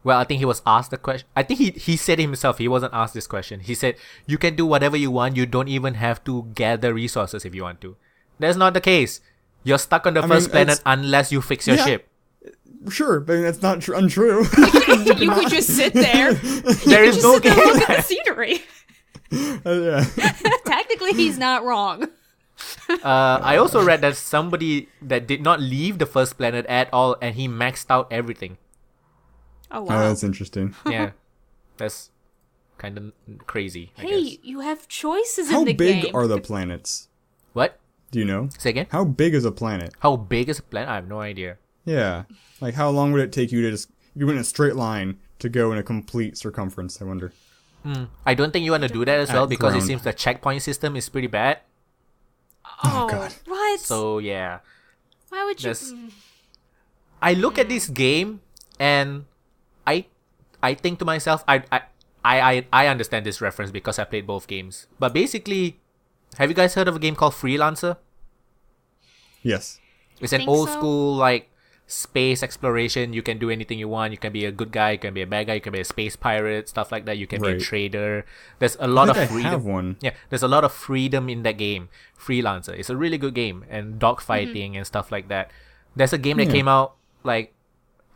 well, I think he was asked the question. I think he said himself, he wasn't asked this question. He said, you can do whatever you want. You don't even have to gather resources if you want to. That's not the case. You're stuck on the first planet unless you fix your ship. Sure, but that's not untrue. You could just sit there. There is no game. Look at the scenery. Yeah. Technically, he's not wrong. I also read that somebody that did not leave the first planet at all, and he maxed out everything. Oh, Oh, wow. that's interesting. Yeah, that's kind of crazy. I Hey, guess. you have choices How in the big game. are the planets? What? Do you know? Say again? How big is a planet? How big is a planet? I have no idea. Yeah. Like, how long would it take you to just... If you went in a straight line to go in a complete circumference, I wonder. I don't think you want to do that as well At because it ground. seems the checkpoint system is pretty bad. Oh, God. what? So yeah, Why would you? There's- I look at this game and I think to myself, I understand this reference because I played both games. But basically, have you guys heard of a game called Freelancer? Yes. It's an Think old so. school like space exploration. You can do anything you want. You can be a good guy. You can be a bad guy. You can be a space pirate. Stuff like that. You can be a Right. trader. There's a lot I of think I freedom. have one. Yeah, there's a lot of freedom in that game. Freelancer. It's a really good game and dogfighting and stuff like that. There's a game that Yeah. came out like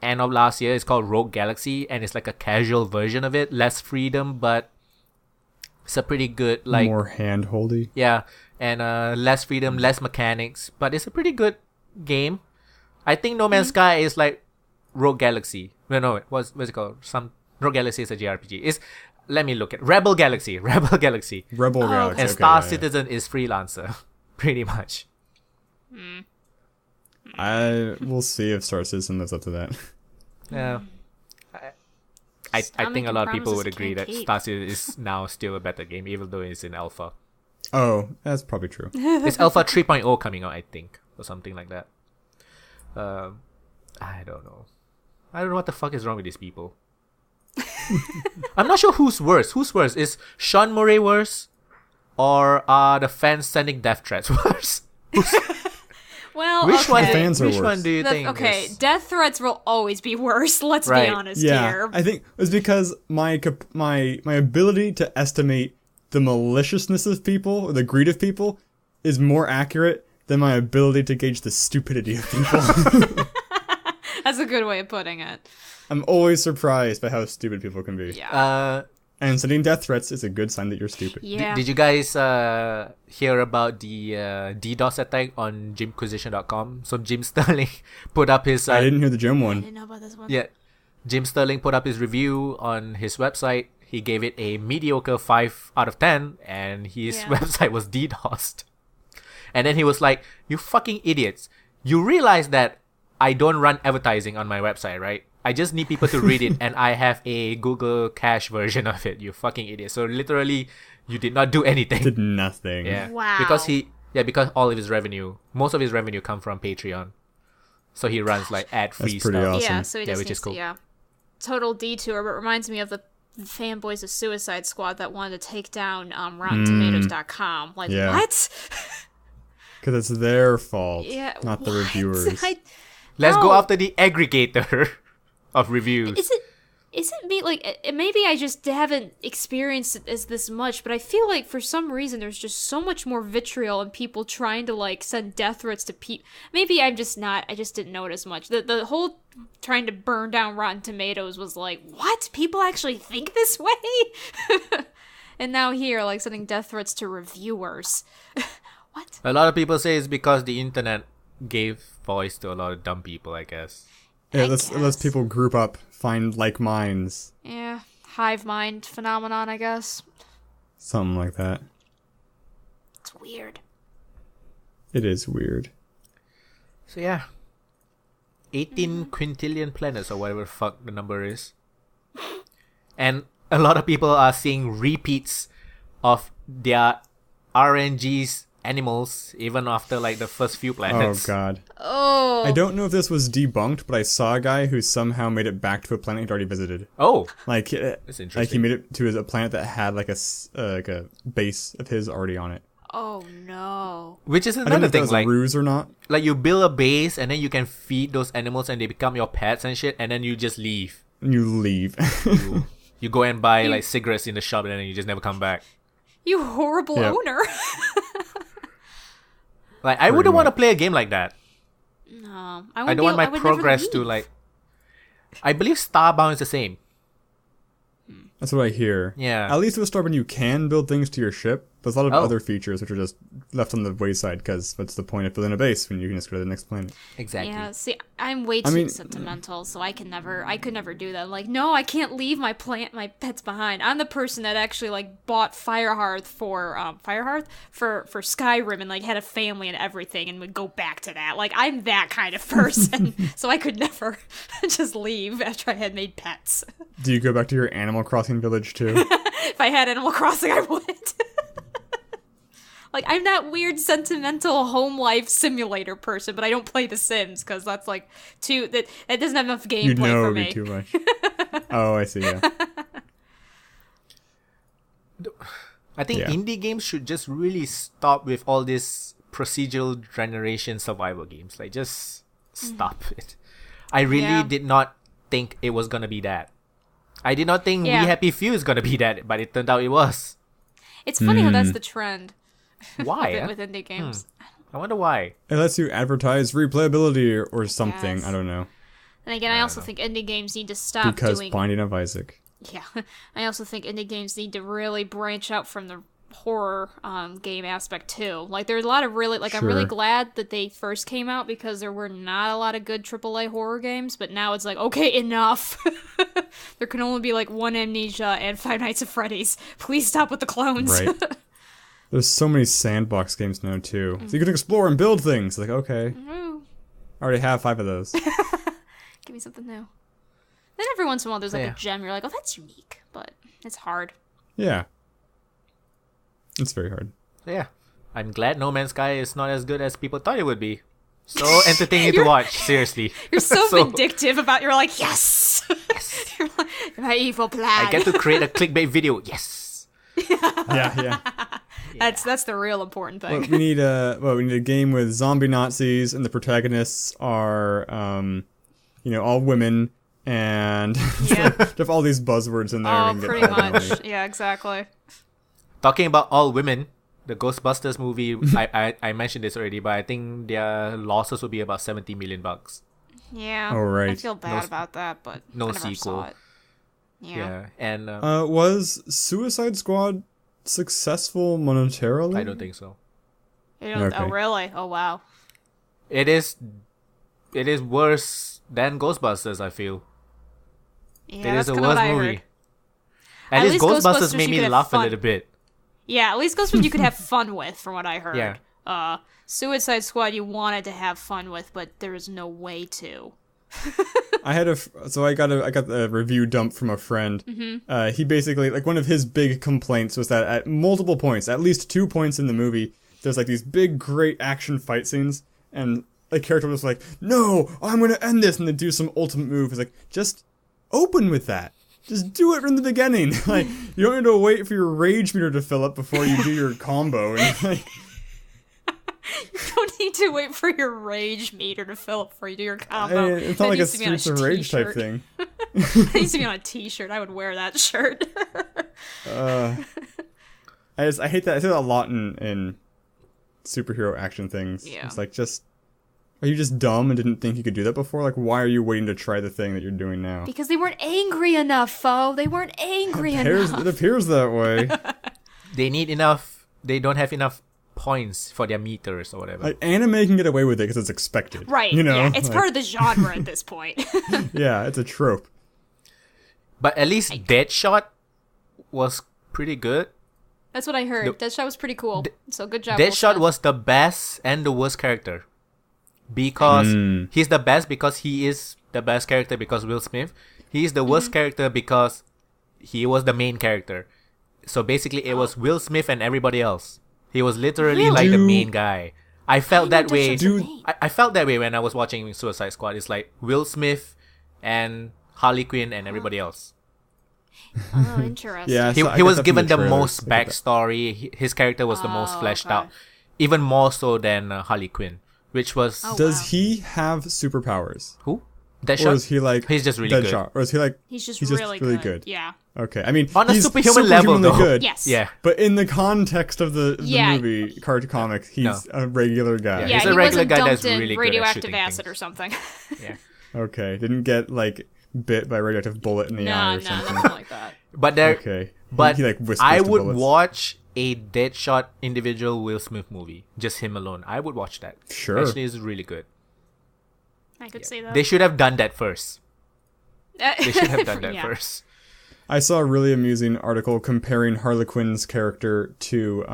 end of last year. It's called Rogue Galaxy and it's like a casual version of it. Less freedom, but it's a pretty good like More hand-holdy. yeah, and less freedom, less mechanics, but it's a pretty good game. I think No Man's Sky is like Rogue Galaxy. No, what's it called? Rogue Galaxy is a JRPG. Let me look at Rebel Galaxy. Rebel Galaxy. Rebel Galaxy. And okay, Star yeah. Citizen is Freelancer, pretty much. We'll see if Star Citizen lives up to that. Yeah. I Stop think a making lot of people would promises agree can't that keep. Star Citizen is now still a better game, even though it's in alpha. Oh, that's probably true. It's alpha 3.0 coming out, I think, or something like that. I don't know. I don't know what the fuck is wrong with these people. I'm not sure who's worse. Who's worse? Is Sean Murray worse? Or are the fans sending death threats worse? Well, Which okay. one? The fans are Which worse. one do you think? Okay, is- death threats will always be worse. Let's Right. be honest Yeah, here. I think it was because my ability to estimate the maliciousness of people or the greed of people is more accurate than my ability to gauge the stupidity of people. That's a good way of putting it. I'm always surprised by how stupid people can be. Yeah. And sending death threats is a good sign that you're stupid. Yeah. Did you guys hear about the DDoS attack on Jimquisition.com? So Jim Sterling put up his... I didn't hear the gem I one. didn't know about this one. Yeah, Jim Sterling put up his review on his website. He gave it a mediocre 5 out of 10, and his Yeah. website was DDoSed. And then he was like, "You fucking idiots! You realize that I don't run advertising on my website, right? I just need people to read it, and I have a Google Cache version of it. You fucking idiot! So literally, you did not do anything. Did nothing. Yeah. Wow. Because all of his revenue, most of his revenue come from Patreon. So he runs like ad-free That's pretty stuff. awesome. Yeah, so he Yeah, just which needs is cool. to, yeah. Total detour, but reminds me of the fanboys of Suicide Squad that wanted to take down RottenTomatoes.com. Like, Yeah. what? Because it's their fault, Yeah, not the what? reviewers. Let's go No. after the aggregator of reviews. Is it me, like, maybe I just haven't experienced it as this much, but I feel like for some reason there's just so much more vitriol and people trying to, like, send death threats to people. Maybe I just didn't know it as much. The whole trying to burn down Rotten Tomatoes was like, what? People actually think this way? And now here, like, sending death threats to reviewers. What? A lot of people say it's because the internet gave voice to a lot of dumb people, I guess. Yeah, I let's guess. people group up, find like minds, Yeah, hive mind phenomenon, I guess. something like that. It's weird. It is weird. So yeah. 18 quintillion planets or whatever the fuck the number is. And a lot of people are seeing repeats of their RNG's animals even after like the first few Oh planets. god. Oh. I don't know if this was debunked, but I saw a guy who somehow made it back to a planet he'd already visited. Oh, Like, that's he interesting. made it to a planet that had like a base of his already on it. Oh no. Which is I don't know another if that thing, was like a ruse or not. you build a base and then you can feed those animals and they become your pets and shit, and then you just leave. And you leave. You go and buy like cigarettes in the shop and then you just never come back. You horrible Yep. owner. Like I wouldn't want to play a game like that. No. I don't want my would progress never to leave. like. I believe Starbound is the same. That's what I hear. Yeah. At least with Starbound you can build things to your ship, there's a lot of Oh. other features which are just left on the wayside because what's the point of building a base when you can just go to the next planet? Exactly. Yeah, see, I'm way too sentimental, so I could never do that. Like, no, I can't leave my pets behind. I'm the person that actually like bought Firehearth for Skyrim and like had a family and everything and would go back to that. Like, I'm that kind of person, so I could never just leave after I had made pets. Do you go back to your Animal Crossing village too? If I had Animal Crossing, I would. Like, I'm that weird, sentimental home life simulator person, but I don't play The Sims, because that's, like, that doesn't have enough gameplay for me. Too much. Oh, I see, yeah. I think indie games should just really stop with all these procedural generation survival games. Like, just stop it. I really did not think it was gonna be that. I did not think We Happy Few is gonna be that, but it turned out it was. It's funny how that's the trend. Why? with indie games. I wonder why. It lets you advertise replayability or something. Yes. I don't know. And again, I also think indie games need to stop Because doing... Binding of Isaac. Yeah. I also think indie games need to really branch out from the horror game aspect too. Like, there's a lot of really... Like, I'm really glad that they first came out because there were not a lot of good AAA horror games, but now it's like, okay, enough. There can only be, like, one Amnesia and Five Nights at Freddy's. Please stop with the clones. Right. There's so many sandbox games now, too. So you can explore and build things. Like, okay. I already have 5 of those. Give me something new. Then every once in a while there's, like, a gem. You're like, oh, that's unique. But it's hard. Yeah. It's very hard. Yeah. I'm glad No Man's Sky is not as good as people thought it would be. So entertaining to watch, seriously. You're so vindictive about... You're like, yes! You're like, my evil plan. I get to create a clickbait video. Yes! Yeah. That's the real important thing. Well, we need a game with zombie Nazis, and the protagonists are, all women, and they have all these buzzwords in there. Oh, pretty much. Yeah, exactly. Talking about all women, the Ghostbusters movie, I mentioned this already, but I think their losses will be about $70 million. Yeah. Oh, right. I feel bad about that, but no I never sequel. saw it. Yeah. And was Suicide Squad successful monetarily? I don't think so. You don't, Okay. Oh, really? Oh, wow. It is worse than Ghostbusters, I feel. Yeah, it is that's a kinda worse what I movie. heard. At least Ghostbusters made you me could have laugh a fun. little bit. Yeah, at least Ghostbusters you could have fun with, from what I heard. Yeah. Suicide Squad you wanted to have fun with, but there is no way to. I got a review dump from a friend. Mm-hmm. He basically, like, one of his big complaints was that at multiple points, at least 2 points in the movie, there's like these big, great action fight scenes, and the character was like, "No, I'm gonna end this," and then do some ultimate move. It's like, just open with that. Just do it from the beginning. Like, you don't need to wait for your rage meter to fill up before you do your combo. And like, You don't need to wait for your rage meter to fill up before you do your combo. it's not That like a needs to be on Streets of Rage type t-shirt. thing. It needs to be on a t-shirt. I would wear that shirt. I hate that. I say that a lot in superhero action things. Yeah. It's like, are you just dumb and didn't think you could do that before? Like, why are you waiting to try the thing that you're doing now? Because they weren't angry enough, Foe. They weren't angry enough. It appears that way. They don't have enough points for their meters or whatever. Like, anime can get away with it because it's expected. Right, You know? yeah. It's Like, part of the genre at this point. yeah, it's a trope. But at least Deadshot was pretty good. That's what I heard. Deadshot was pretty cool. So good job. Deadshot was the best and the worst character. Because he's the best because he is the best character because Will Smith. He's the worst character because he was the main character. So basically it was Will Smith and everybody else. He was literally like the main guy. I felt that way. I felt that way when I was watching Suicide Squad. It's like Will Smith and Harley Quinn and everybody else. Oh, interesting. Yeah, He was given the most backstory. His character was the most fleshed out. Even more so than Harley Quinn. Which was... Does he have superpowers? Who? Or Deadshot? is he like... He's just really Deadshot? good. Or is he like... He's just really good? Yeah. Okay, I mean, On a he's superhuman level, superhumanly though. good. Yes. Yeah. But in the context of the Yeah. movie, comic, he's a regular guy. Yeah. Yeah, He's a he regular wasn't guy dumped that's in really good at radioactive shooting acid things. or something. Yeah. Okay, didn't get, like, bit by a radioactive bullet in the eye No, or something. nothing like that. But there... Okay. But he like whispers I to would bullets. watch a Deadshot individual Will Smith movie, just him alone, I would watch that. Sure. Actually, it's really good. I could see that. They should have done that first. They should have done that Yeah. first. I saw a really amusing article comparing Harley Quinn's character to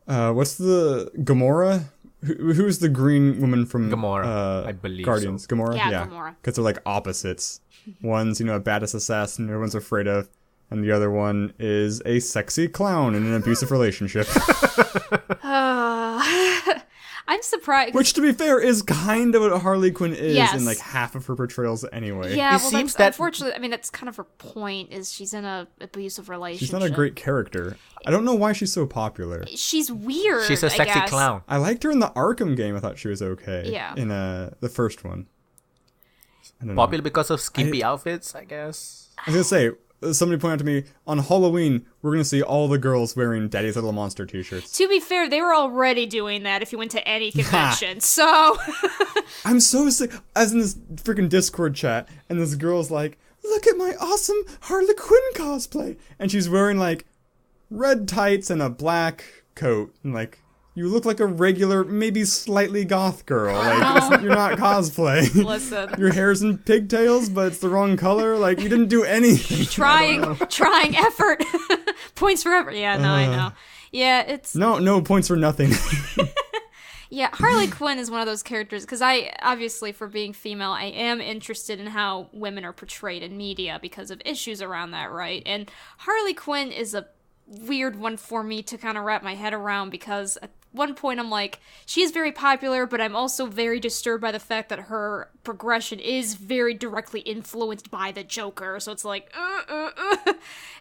what's the Gamora? Who's the green woman from Gamora, I believe Guardians? so. Gamora, Yeah, Gamora. Because they're like opposites. One's a badass assassin everyone's afraid of, and the other one is a sexy clown in an abusive relationship. I'm surprised. Which, to be fair, is kind of what Harley Quinn is Yes. in like half of her portrayals anyway. Yeah, It well, seems that's that- unfortunately. I mean, that's kind of her point. Is she's in a abusive relationship. She's not a great character. I don't know why she's so popular. She's weird. She's a I sexy guess. clown. I liked her in the Arkham game. I thought she was okay. Yeah. In the first one. I don't know. Popular because of skimpy outfits, I guess. I was gonna say, somebody pointed out to me, on Halloween, we're gonna see all the girls wearing Daddy's Little Monster t-shirts. To be fair, they were already doing that if you went to any convention. So I'm so sick. I was in this freaking Discord chat, and this girl's like, look at my awesome Harley Quinn cosplay. And she's wearing, like, red tights and a black coat. And, like, you look like a regular, maybe slightly goth girl. Like, you're not cosplay. listen, Your hair's in pigtails, but it's the wrong color. Like, you didn't do anything. trying effort. Points for effort. Yeah, no, I know. Yeah, it's No points for nothing. yeah. Harley Quinn is one of those characters because I obviously, for being female, I am interested in how women are portrayed in media because of issues around that, right? And Harley Quinn is a weird one for me to kind of wrap my head around because at one point I'm like, she is very popular, but I'm also very disturbed by the fact that her progression is very directly influenced by the Joker. So it's like,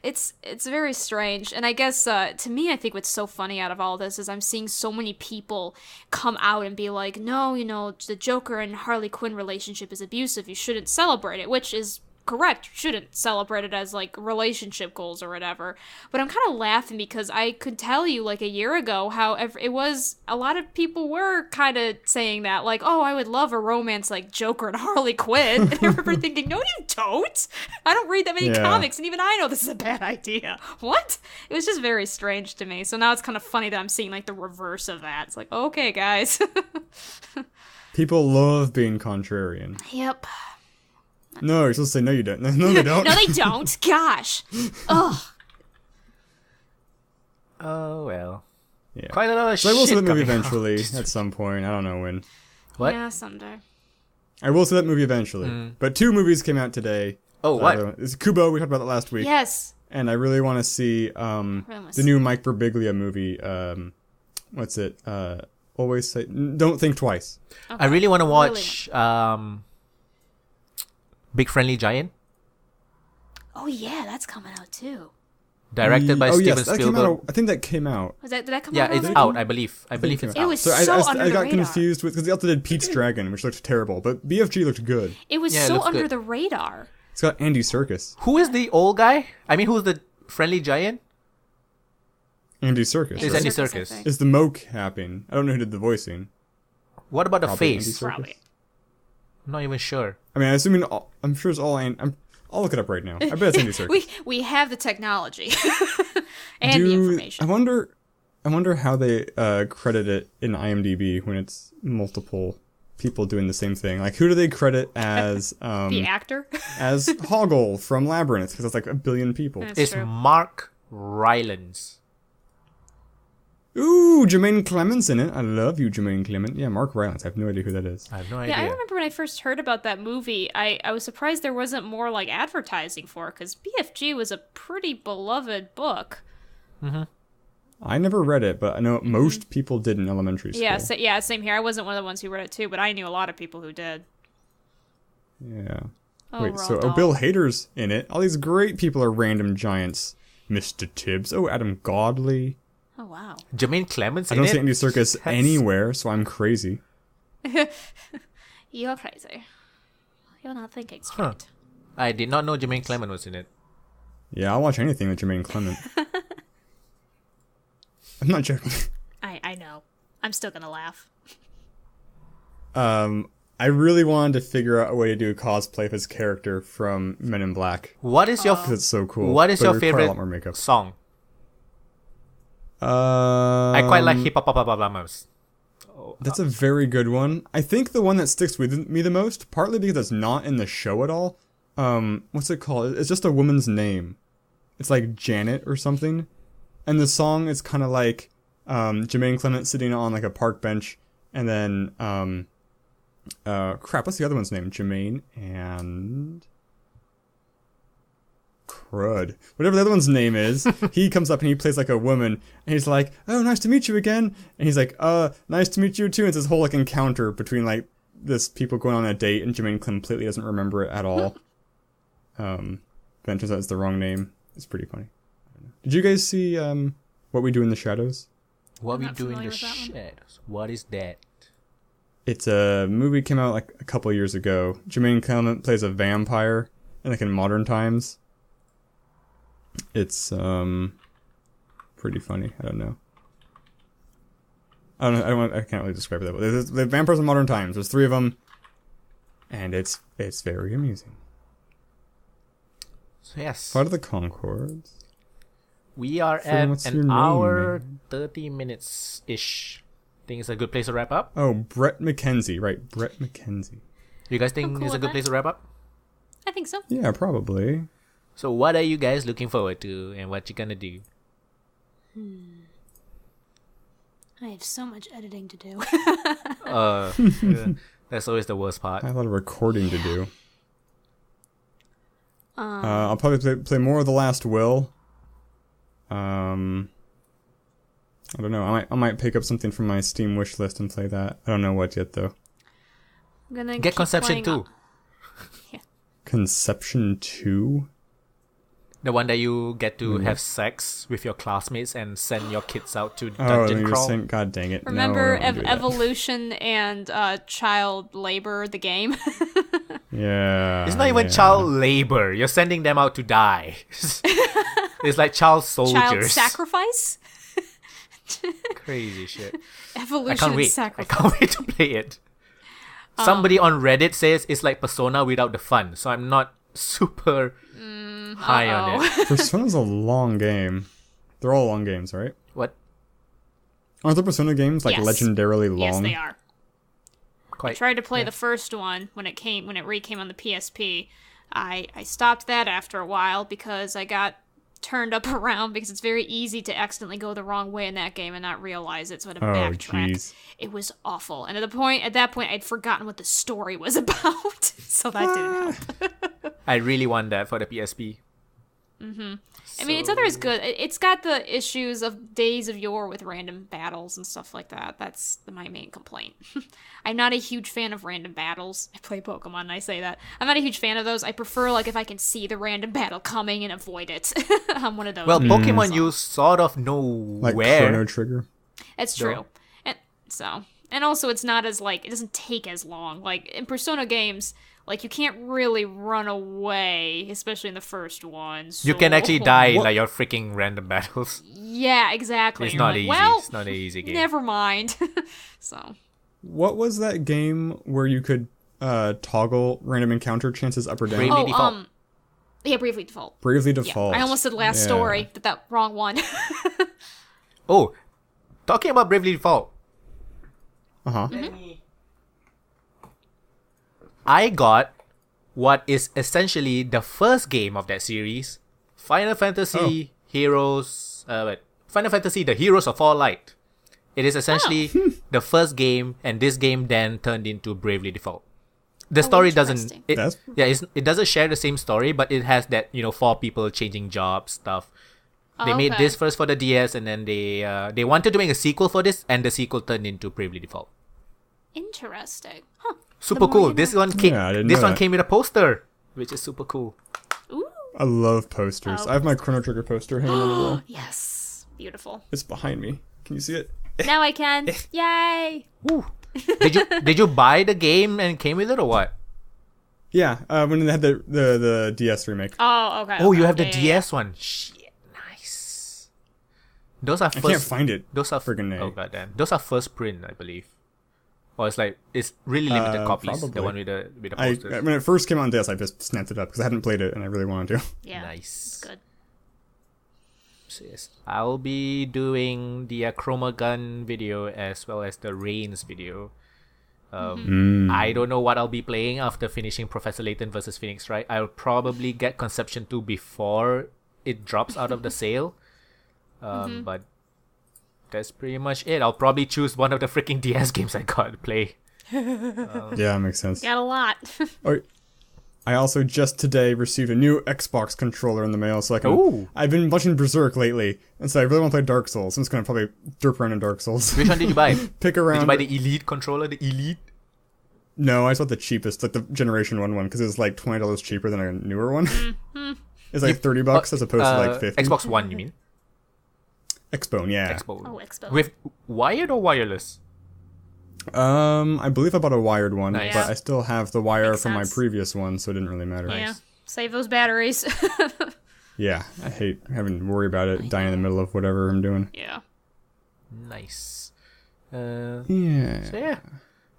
it's very strange. And I guess to me, I think what's so funny out of all this is I'm seeing so many people come out and be like, no, the Joker and Harley Quinn relationship is abusive. You shouldn't celebrate it, which is correct. You shouldn't celebrate it as like relationship goals or whatever. But I'm kind of laughing because I could tell you like a year ago how it was a lot of people were kind of saying that like, oh, I would love a romance like Joker and Harley Quinn. And I remember thinking, no, you don't. I don't read that many comics, and even I know this is a bad idea. What? It was just very strange to me. So now it's kind of funny that I'm seeing like the reverse of that. It's like, okay, guys. People love being contrarian. Yep. No, you're supposed to say no you don't. No, they don't. No, they don't. Gosh. Ugh. Oh, well. Yeah. Quite a lot of So shit I will see that movie coming out. eventually, at some point. I don't know when. What? Yeah, someday. I will see that movie eventually. But 2 movies came out today. Oh, what? It's Kubo, we talked about that last week. Yes. And I really want to see the new Mike Birbiglia movie. What's it? Always Say... Don't Think Twice. Okay. I really want to watch Big Friendly Giant, Oh yeah, that's coming out too. directed by Steven yes, that came Spielberg. out, I think that came out. Did that come Yeah, out it's already? out, I believe. I believe it's It out. was So so under I the got radar. confused with... Because they also did Pete's Dragon, which looked terrible. But BFG looked good. It was Yeah, it so looks under good. the radar. It's got Andy Serkis. Who is the old guy? I mean, who's the friendly giant? Andy Serkis. Is right? Andy I Serkis. think. Is the mocapping. I don't know who did the voicing. What about the Probably face? Andy Serkis. Probably. I'm not even sure. I mean, I'm sure it's all... I'll look it up right now. I bet it's Andy Serkis. We have the technology and the information. I wonder how they credit it in IMDb when it's multiple people doing the same thing. Like, who do they credit as The actor. as Hoggle from Labyrinth? Because that's like a billion people. That's It's true. Mark Rylance. Ooh, Jermaine Clement's in it. I love you, Jermaine Clement. Yeah, Mark Rylance. I have no idea who that is. I have no Yeah, I idea. remember when I first heard about that movie, I was surprised there wasn't more like advertising for it because BFG was a pretty beloved book. I never read it, but I know most people did in elementary school. Yeah, same here. I wasn't one of the ones who read it too, but I knew a lot of people who did. Yeah. Oh, Wait, so Roald Dahl. Bill Hader's in it. All these great people are random giants. Mr. Tibbs. Oh, Adam Godley. Oh wow. Jermaine Clements I in don't it? see Andy Serkis That's- anywhere, so I'm crazy. You're crazy. You're not thinking Huh. straight. I did not know Jermaine Clement was in it. Yeah, I'll watch anything with Jermaine Clement. I'm not joking. I know. I'm still gonna laugh. I really wanted to figure out a way to do a cosplay of his character from Men in Black. What is your Because it's so cool. What is but it your required favorite a lot more makeup. song? I quite like hippopotamus. That's a very good one. I think the one that sticks with me the most, partly because it's not in the show at all. What's it called? It's just a woman's name. It's like Janet or something. And the song is kind of like Jermaine Clement sitting on like a park bench, and then what's the other one's name? Jermaine and crud. Whatever the other one's name is, he comes up and he plays like a woman, and he's like, "Oh, nice to meet you again." And he's like, nice to meet you too." And it's this whole like encounter between like this people going on a date, and Jermaine completely doesn't remember it at all. Then it turns out it's the wrong name. It's pretty funny. Did you guys see What We Do in the Shadows? What We Do in the Shadows? What is that? It's a movie came out like a couple years ago. Jermaine Clement plays a vampire, and like in modern times. It's pretty funny. I don't know. I can't really describe it that way. There's the vampires in modern times. There's 3 of them, and it's very amusing. So yes, Part of the Concords. we are at an hour 30 minutes ish. Think it's a good place to wrap up. Oh, Brett McKenzie, right? Brett McKenzie. You guys think cool it's a good place to wrap up? I think so. Yeah, probably. So what are you guys looking forward to, and what you gonna do? I have so much editing to do. Yeah, that's always the worst part. I have a lot of recording to do. I'll probably play more of The Last Will. I don't know. I might pick up something from my Steam wish list and play that. I don't know what yet though. I'm gonna Get keep Conception playing 2. Conception 2? The one that you get to have sex with your classmates and send your kids out to Oh, dungeon you're crawl. saying, God dang it. Remember no, don't do that. Evolution and Child Labor, the game? Yeah. It's not even child labor. You're sending them out to die. It's like child soldiers. Child sacrifice? Crazy shit. Evolution I can't and wait. sacrifice. I can't wait to play it. Somebody on Reddit says it's like Persona without the fun, so I'm not super high on it. Persona's a long game. They're all long games, right? What? Aren't the Persona games like Yes. legendarily long? Yes, they are. I Quite. tried to play the first one when it re-came on the PSP. I stopped that after a while because I got turned up around because it's very easy to accidentally go the wrong way in that game and not realize it, so I had to backtrack. Jeez. It was awful. And at that point I'd forgotten what the story was about. So that didn't help. I really want that for the PSP. I mean, it's other as good. It's got the issues of Days of Yore with random battles and stuff like that. That's my main complaint. I'm not a huge fan of random battles. I play Pokemon and I say that. I'm not a huge fan of those. I prefer, like, if I can see the random battle coming and avoid it. I'm one of those. Well, people, Pokemon, so. you sort of know Like where. Chrono Trigger. It's true. And also it's not as, like, it doesn't take as long. Like, in Persona games, like, you can't really run away, especially in the first one. So... You can actually die in like your freaking random battles. Yeah, exactly. It's You're not like, easy. Well, It's not an easy game. never mind. So... What was that game where you could toggle random encounter chances up or down? Bravely Default. Yeah, Bravely Default. Bravely Yeah. Default. I almost said Last Yeah. Story, but that wrong one. Oh, talking about Bravely Default. Uh-huh. I got what is essentially the first game of that series, Final Fantasy Heroes. Final Fantasy: The Heroes of All Light. It is essentially the first game, and this game then turned into Bravely Default. The story doesn't. interesting. It doesn't share the same story, but it has that 4 people changing jobs stuff. They made this first for the DS, and then they wanted to make a sequel for this, and the sequel turned into Bravely Default. Interesting. Huh. Super cool. This one came. Yeah, I didn't This know one that. came with a poster, which is super cool. Ooh. I love posters. Oh. I have my Chrono Trigger poster hanging on the wall. Yes. Beautiful. It's behind me. Can you see it? Now I can. Yay. Woo. Did you buy the game and came with it or what? Yeah, when they had the DS remake. Oh, okay. Oh, you okay. have the Yeah. DS one. Shit, nice. Those are I first. can't find it. Those are Friggin' A. Oh goddamn. Those are first print, I believe. Or it's really limited copies. Probably. The one with the I posters. when it first came on DS, I just snapped it up because I hadn't played it and I really wanted to. Yeah. Nice. Good. So yes, I'll be doing the Chroma Gun video as well as the Reigns video. I don't know what I'll be playing after finishing Professor Layton versus Phoenix Wright. I'll probably get Conception 2 before it drops out of the sale. But that's pretty much it. I'll probably choose one of the freaking DS games I got to play. Yeah, makes sense. Got a lot. I also just today received a new Xbox controller in the mail, so I can. Ooh. I've been watching Berserk lately, and so I really want to play Dark Souls. I'm just gonna probably derp around in Dark Souls. Which one did you buy? Pick around. Did you buy the Elite controller? The Elite? No, I just bought the cheapest, like the Generation 1 because it was like $20 cheaper than a newer one. It's like $30 as opposed to like $50. Xbox One, you mean? Xbone, yeah. Xbox. Oh, Expo. With wired or wireless? I believe I bought a wired one, Nice. but I still have the wire Makes from my sense. previous one, so it didn't really matter. Yeah. Save those batteries. Yeah, I hate having to worry about it dying in the middle of whatever I'm doing. Yeah. Nice. Yeah. So yeah,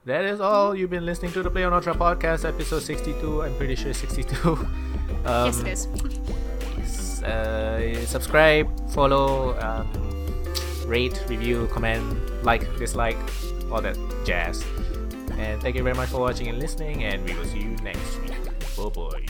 that is all. You've been listening to the playonultra podcast, episode 62. I'm pretty sure 62. Yes, it is. Subscribe, follow, rate, review, comment, like, dislike, all that jazz. And thank you very much for watching and listening, and we will see you next week. Bye bye.